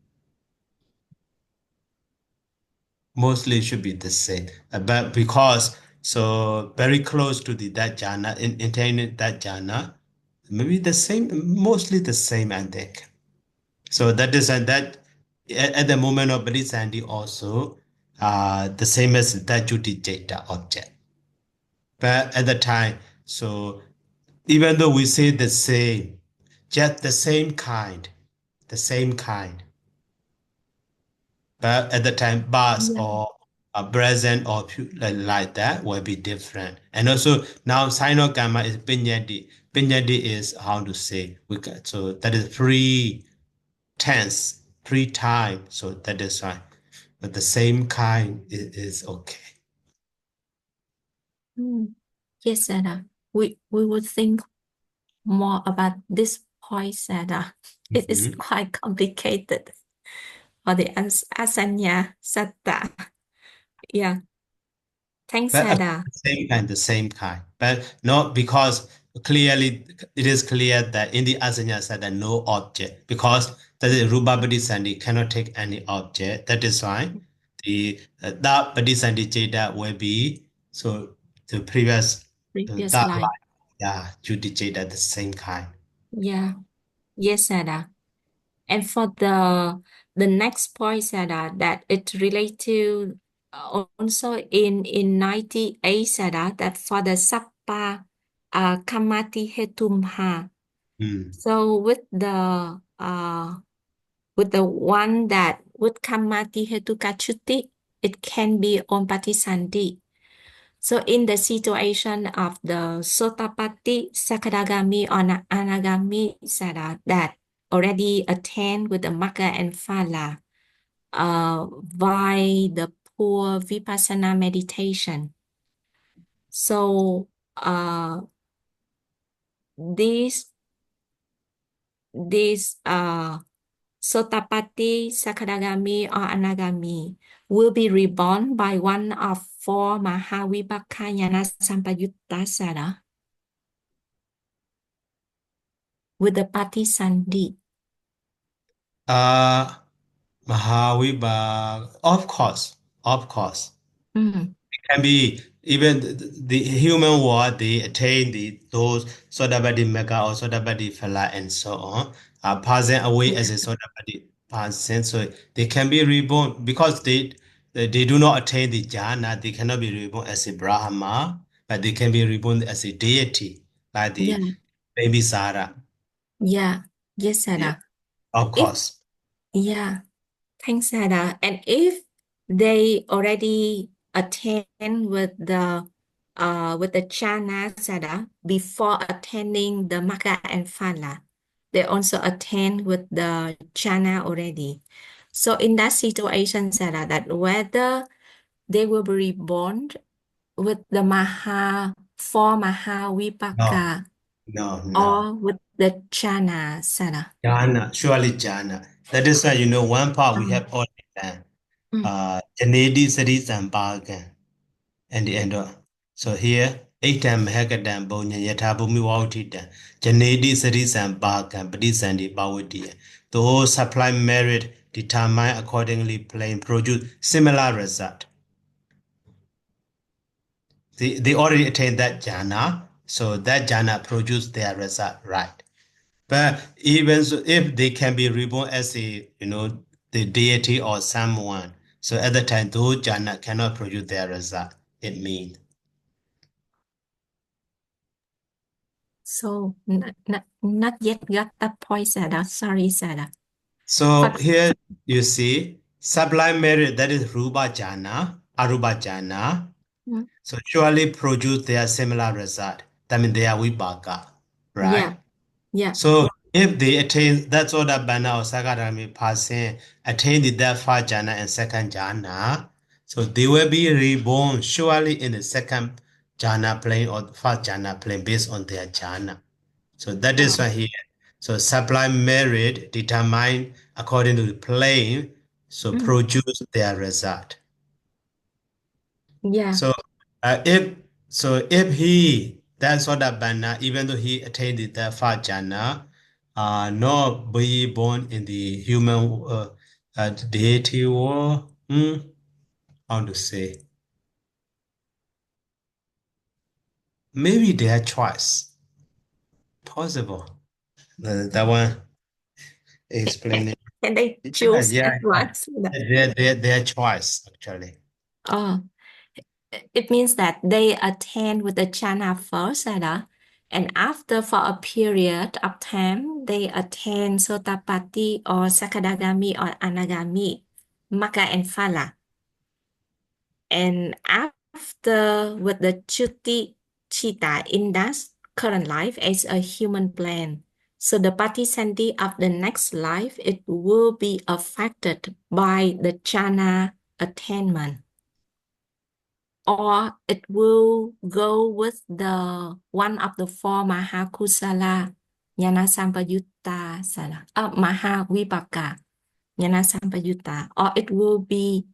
Mostly it should be the same. But because so very close to the that jhana, intended that jhana, maybe the same, mostly the same, I think. So that is that at the moment of Bodhisattva also the same as that Juti Jeta object. But at the time, so even though we say the same, just the same kind, but at the time, bus Yeah. or a present or like that will be different. And also now Sinogama is Pinyadi. Pinyadi is how to say so that is free tense, free time. So that is why. But the same kind is okay. Mm. Yes, Sarah. We would think more about this point, Sarah. It is Mhm. quite complicated for the Asanya Satta. Yeah. Thanks, But Sarah. the same kind, But not because clearly, it is clear that in the Asanya Sada, no object, because the Rupa Padisandhi cannot take any object. That is why that Padisandhikkeda will be, so the previous, Previous that life. life, yeah, Judiceda, the same kind. Yeah. Yes, Sada. And for the next point, Sada, that it relate to also in 98, Sada, that for the Sappa Kamati Hetumha. Mm. So with the one that with Kamati Hetukachuti, it can be on Patisandhi. So in the situation of the Sotapatti, Sakadagami, or Anagami Sada that already attend with the Magga and Phala by the poor Vipassana meditation. So these Sotapatti, Sakadagami, or Anagami will be reborn by one of four Mahavibhakka Yana Sampayutta Sada with the Patisandhi. Mahavibha, of course, of course. Mm. It can be even the human world, they attain those Sodabadi Mega or Sodabadi Fala and so on, are passing away as a Sodabadi person. So they can be reborn because they do not attain the jhana, they cannot be reborn as a Brahma, but they can be reborn as a deity, like Yeah, the baby Sara. yeah, yes, Yeah, Sarah. of If course. yeah, thanks, Sarah. And if they already attend with the jhana, Sarah, before attending the Magga and Phala, they also attend with the jhana already. So in that situation, Sarah, that whether they will be reborn with the four No, Mahavipaka no. or with the jhana, Sarah. Jhana, surely jhana. That is why, one part we have already done. Mm. Janedi Saris and Bargain and the end of. So here, 8 Hagadan Bonya Yatabumi Wautida, Janedi Saris and Bargain, Badisandi Bawadi. The whole supply merit determine accordingly plain produce similar result. They already attained that jhana, so that jhana produce their result, right? But even so, if they can be reborn as the deity or someone, so at the time, those jhana cannot produce their result. It means. So not yet got that point, Sarah. Sorry, Sarah. So But here you see sublime merit, that is rupa jhana, arupa jhana. mm, So surely produce their similar result. That means they are vipaka, yeah, right? yeah. So if they attain that's all that Bana or Sakadami passing attain the first jhana and second jhana, so they will be reborn surely in the second jhana plane or first jhana plane based on their jhana. So that is why here. So sublime merit determined according to the plane, so Mm, produce their result. yeah, So if he that's what Bana, even though he attained the first jhana, not be born in the human deity world, how to say, maybe their choice, possible. That one explaining. and they Yeah, choose yeah, at once. their choice actually. Oh, it means that they attend with the jhana first, Sarah, and after for a period of time, they attend Sotapatti or Sakadagami or Anagami, Magga and Phala. And after with the Chuti Chita in that current life as a human plant. So the Patisandhi of the next life, it will be affected by the jhana attainment. Or it will go with the one of the four Mahakusala, Jnana Sampayutta Sala, Mahavibhakka, Jnana Sampayutta, or it will be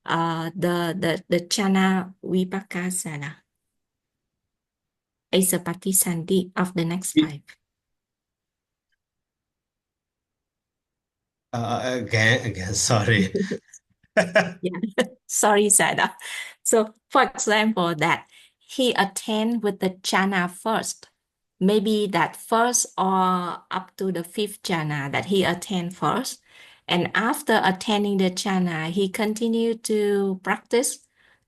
the jhana vipaka sana. is a patisandhi of the next life. Again, sorry. Yeah, sorry, Sada. So, for example, that he attend with the jhana first, maybe that first or up to the fifth jhana that he attend first, and after attending the jhana, he continued to practice.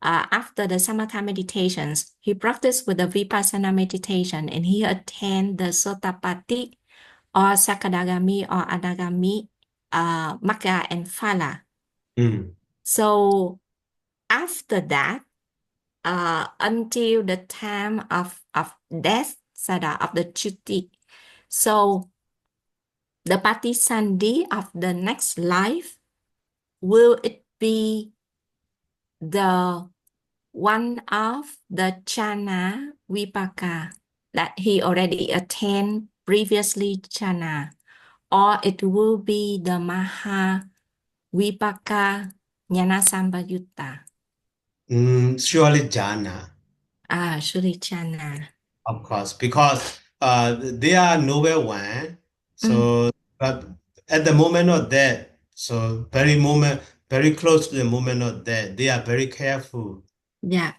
After the samatha meditations, he practiced with the vipassana meditation, and he attend the sotapatti or sakadagami or anagami, magga and phala. So after that, until the time of death, Sada, of the Chuti. So the Patisandhi of the next life, will it be the one of the Chana Vipaka that he already attained previously Chana, or it will be the Maha Vipaka Jnana Sambayutta? Surely jhana. Surely Chana. Of course, because they are nowhere one. So, but at the moment of death, so very close to the moment of death, they are very careful. Yeah.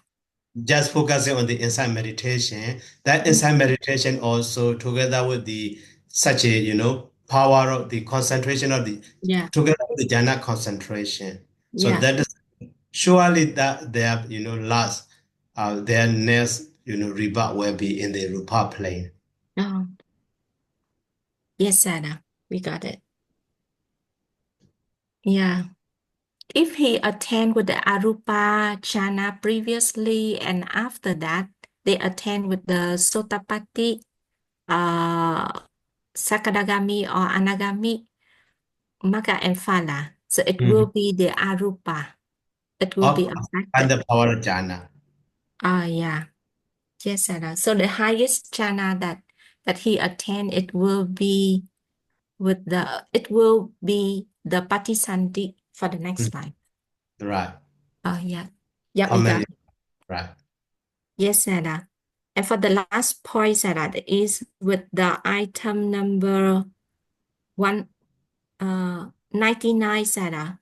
Just focusing on the inside meditation. That inside meditation also together with the such a power of the concentration of the Yeah. together with the jhana concentration. So Yeah. that is surely that their last their next rebirth will be in the rupa plane. Oh. Yes, Sada. We got it. Yeah. If he attend with the Arupa Jhana previously and after that, they attend with the Sotapatti, Sakadagami or Anagami, Magga and Phala. So it will be the Arupa. It will be Of and affected. the power of jhana. Yeah. Yes, Sada. So the highest jhana that he attend, it will be the Patisandhi for the next life. Right. Yeah. Yeah, we got Comment. it. Right. Yes, Sarah. And for the last point, Sarah, that is with the item number 199, Sarah.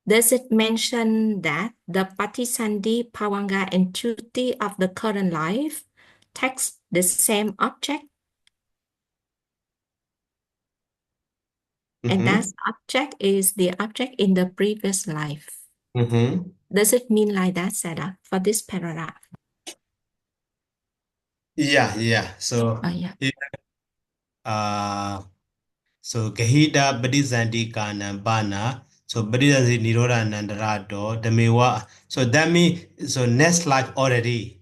Does it mention that the Patisandhi, Pavanga, and Chuti of the current life takes the same object? And that object is the object in the previous life. Does it mean like that, Sarah, for this paragraph? Yeah. So Yeah. So Gahida Badizandikana Bana. So Badizandi Niroda Nandarado Damewa. So that means so next life already.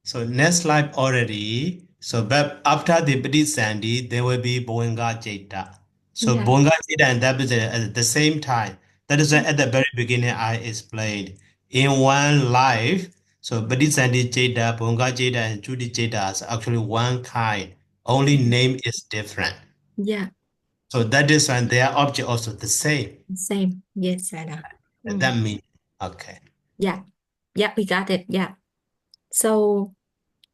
So next life already. So but after the Badizandi, there will be Boenga Jeta. So Yeah. Boenga Jeta and that is at the same time. That is why at the very beginning I explained. In one life, so Badizandi Jeta, Boenga Jeta, and Judy Jeta is actually one kind. Only name is different. Yeah. So that is when their object also the same. Same. Yes, Sarah. That means okay. Yeah. Yeah, we got it. Yeah. So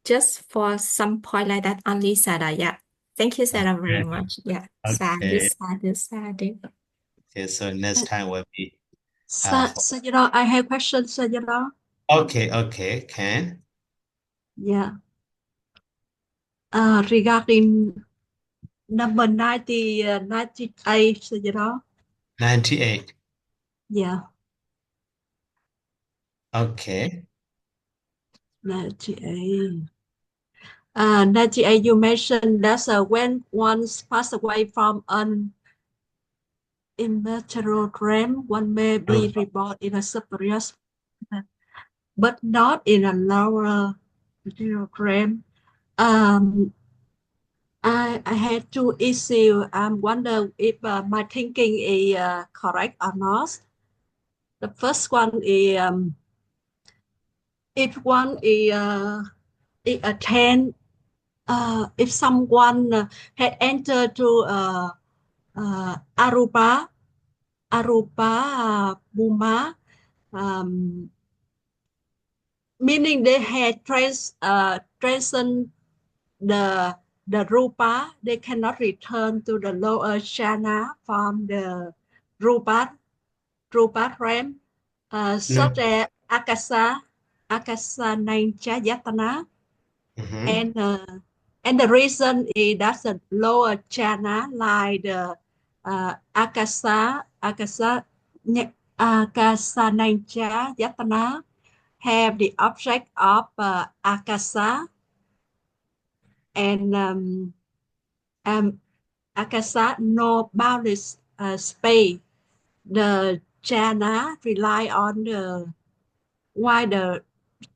just for some point like that only, Sarah. Yeah. Thank you, Sarah, very much. Yeah. Sadhu, Okay. sadhu, sadhu. Okay. So next time will be Sajida, I have questions, Sajida. okay. Can Yeah. Regarding number 98, Sajida. 98. Yeah. Okay. 98. 98, you mentioned that when one's passed away from an immaterial realm, one may be reborn in a superior, but not in a lower material realm. I had two issues. I'm wondering if my thinking is correct or not. The first one is if one is attend, if someone had entered to Arupa Bhuma, meaning they had transcend the rupa. They cannot return to the lower jhana from the rupa realm, such No. as akasa nancha yatana, and the reason is that the lower jhana, like the akasa nancha yatana, have the object of akasa and akasa no boundless space. The jhana rely on the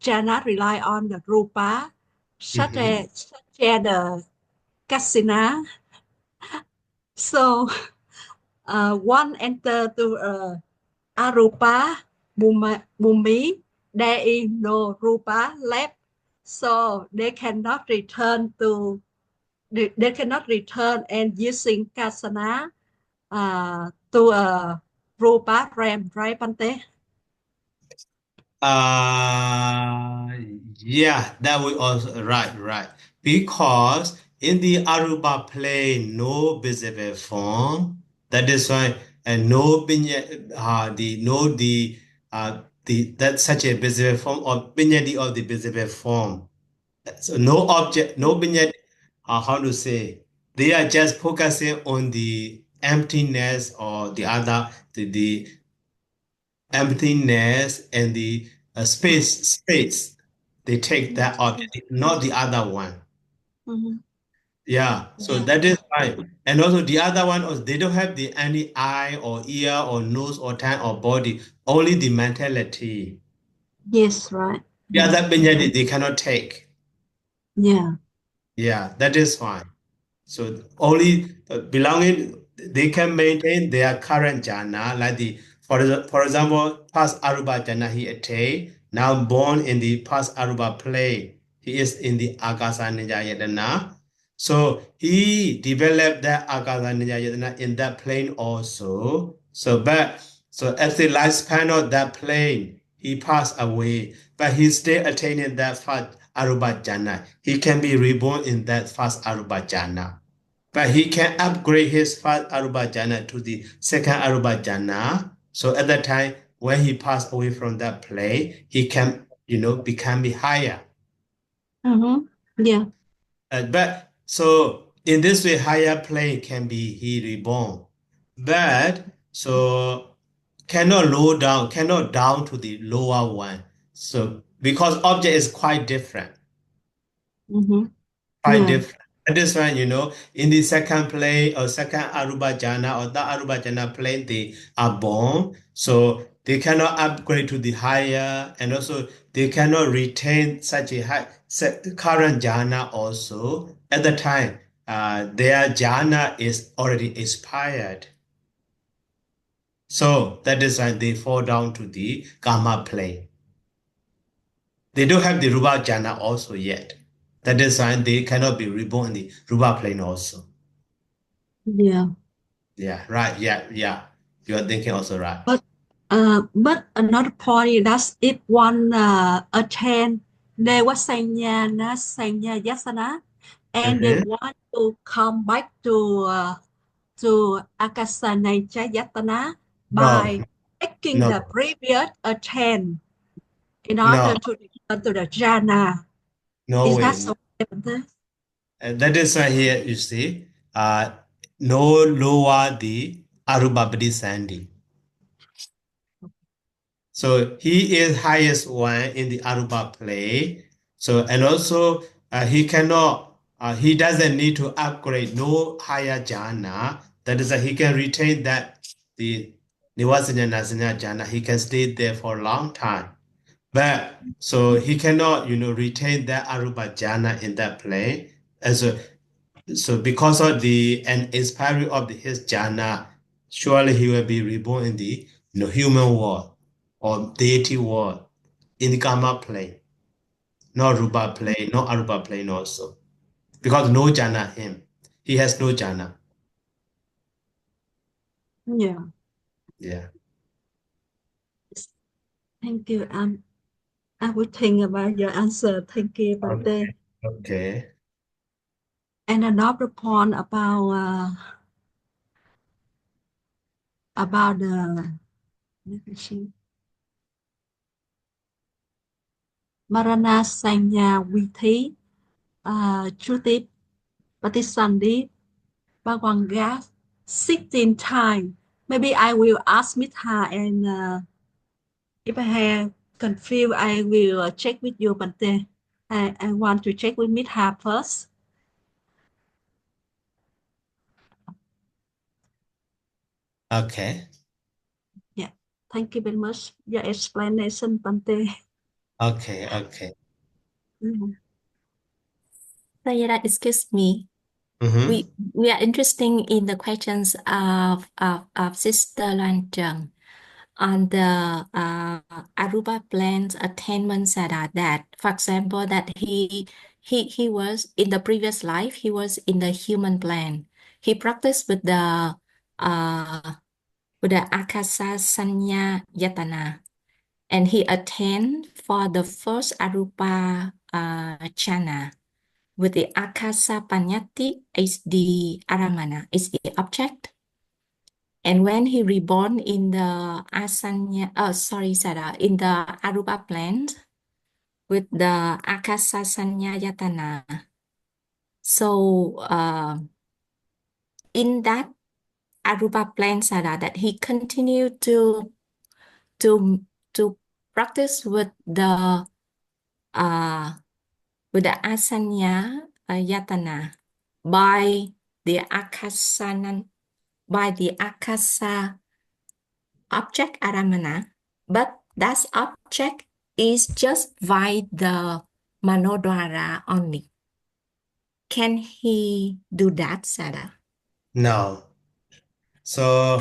jhana rely on the rupa, such as the kasina. So one enter to arupa bhumi, there is no rupa left, so they cannot return and using kasana to a rupa realm, right, Bante? Yeah, that will also right. Because in the Aruba plane, no visible form. That is why and no that's such a visible form or binyadi of the visible form. So no object, no binyadi, how to say, they are just focusing on the emptiness or the emptiness and the space. They take that object, not the other one. Yeah, so that is why. And also the other one, they don't have any eye or ear or nose or tongue or body, only the mentality. Yes, right. The other binyadi they cannot take. Yeah. Yeah, that is fine. So only belonging, they can maintain their current jhana, like for example, past Aruba jhana he attained, now born in the past Aruba plane. He is in the Akasa Ninja Yadana. So he developed that Akasa Ninja Yadana in that plane also. So at the lifespan of that plane, he passed away, but he still attaining that fast Aruba jhana. He can be reborn in that fast Aruba jhana. But he can upgrade his first Aruba jhana to the second Aruba jhana. So at that time, when he passed away from that plane, he can, become higher. Yeah. But so in this way, higher plane can be he reborn. But so cannot down to the lower one. So because object is quite different. Quite Yeah. different. That is why, in the second plane or second Aruba jhana or the Aruba jhana plane, they are born. So they cannot upgrade to the higher, and also they cannot retain such a high current jhana also. At the time, their jhana is already expired. So that is why they fall down to the Kama plane. They don't have the Ruba jhana also yet. That is why they cannot be reborn in the Ruba plane also. Yeah. Yeah, right. Yeah. You are thinking also right. But another point is that if one attend Sanya Yasana and they want to come back to Akasana Yatana No, by taking no, the previous attend in no, order to return to the jhana. no Is that way. so? That is why here you see, no lower the Arubabadi Sandi. So he is highest one in the Aruba play. So and also he doesn't need to upgrade no higher jhana. That is he can retain that the Nivasanya Nasanya jhana. He can stay there for a long time. But so he cannot, retain that Aruba jhana in that play. And so because of the expiry of his jhana, surely he will be reborn in the human world or deity world in the Kama plane, not Rupa plane, not Arupa plane also. Because no jhana him. He has no jhana. Yeah. Yeah. Thank you. I will think about your answer. Thank you, Bante. Okay. And another point about the let me see. Marana Sanya Vithi, Cutipaṭisandhikkama 16 times. Maybe I will ask Mitha, and if I have confused, I will check with you, Bante. I want to check with Mitha first. Okay. Yeah. Thank you very much. Your explanation, Bante. Okay. Okay. Yeah. Sayada, excuse me. Mm-hmm. We are interested in the questions of Sister Lanjang on the Aruba plan's attainment sada, that, for example, that he was in the previous life, he was in the human plan. He practiced with the Akasa Sanya Yatana, and he attained for the first Arupa chana with the Akasa Panyati is the Aramana, is the object. And when he reborn in the in the Arupa plant with the Akasa Sanya Yatana. So in that Arupa plant sada, that he continued to practice with the asanya yatana by the akasa object aramana, but that object is just by the manodwara only. Can he do that, Sada? No. So,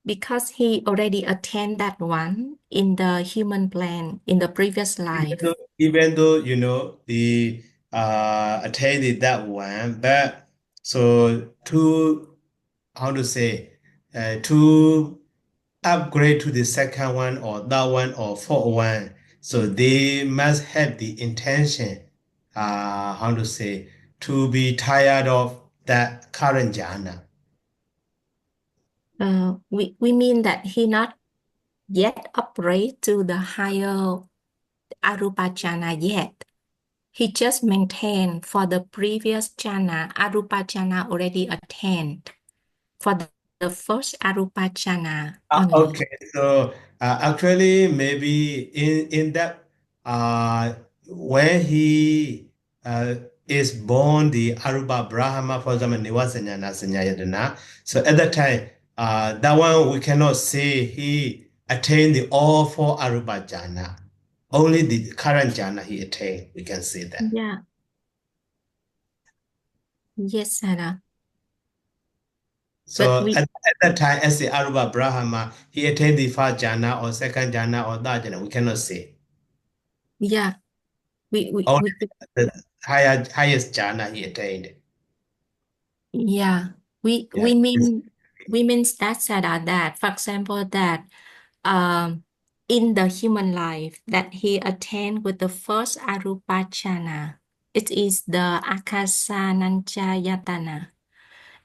Because he already attained that one in the human plane in the previous life. even though the attended that one, but so to how to say to upgrade to the second one or that one or fourth one, so they must have the intention, how to say, to be tired of that current jhana. We mean that he not yet upgrade to the higher arupa jhana yet. He just maintained for the previous jhana, arupa jhana already attained for the first arupa jhana only. Okay, so actually maybe in that when he is born the Aruba Brahma, for example, Nivasanyana Sanyayadana. So at that time, that one we cannot say he attained the all four Aruba jhana. Only the current jhana he attained. We can say that. Yeah. Yes, Sarah. So But at that time, as the Aruba Brahma, he attained the first jhana or second jhana or that jhana. We cannot say. yeah, we Only the highest jhana he attained. yeah, we Yeah. means that, Sarah, that, for example, that in the human life that he attained with the first arupa jhana, it is the akasananchayatana.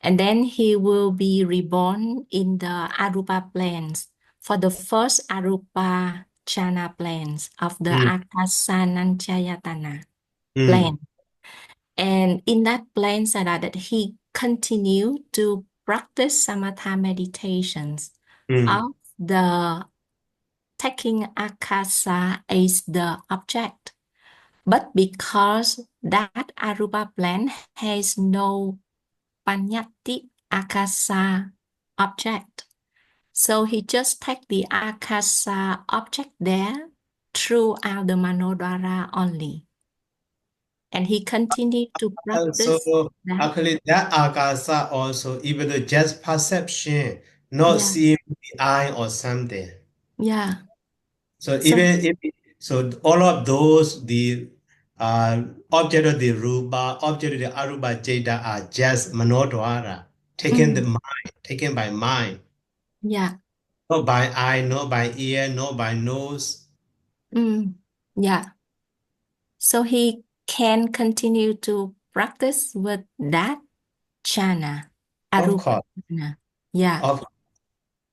And then he will be reborn in the arupa planes for the first arupa jhana planes of the akasananchayatana plane. And in that plane, Sarah, that he continued to practice samatha meditations of the taking akasa as the object. But because that arupa plane has no panyati akasa object, so he just take the akasa object there throughout the manodwara only. And he continued to practice So that. actually that akasa also, even though just perception, not Yeah. seeing the eye or something. Yeah. So So even if all of those, the object of the rupa, object of the arupa jeta are just manodwara, taken by mind. yeah. Not by eye, not by ear, not by nose. Yeah. So he can continue to practice with that jhana, Of arupa course. jhana. Yeah. Of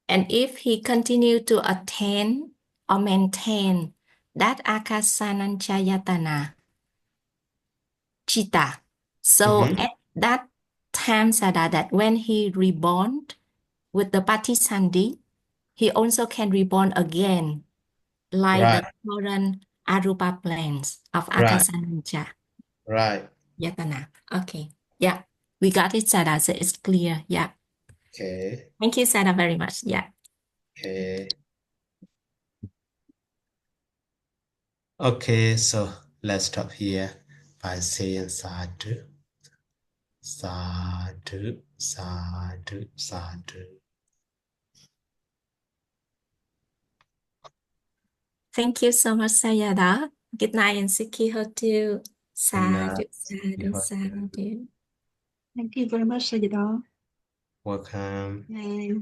And if he continue to attain or maintain that akasananchayatana chitta, so at that time sada, that when he reborn with the patisandhi, he also can reborn again, like the current arupa planes of Right. akasanancha Right. yatana. Okay. Yeah. We got it, Sada. So it's clear. Yeah. Okay. Thank you, Sada, very much. Yeah. Okay. Okay, so let's stop here by saying sadhu, sadhu, sadhu, sadhu. Thank you so much, Sayada. Good night and Sikhi Hotu. Sadhu, sadhu, sadhu. Thank you very much, Sayadaw. Welcome. Yeah.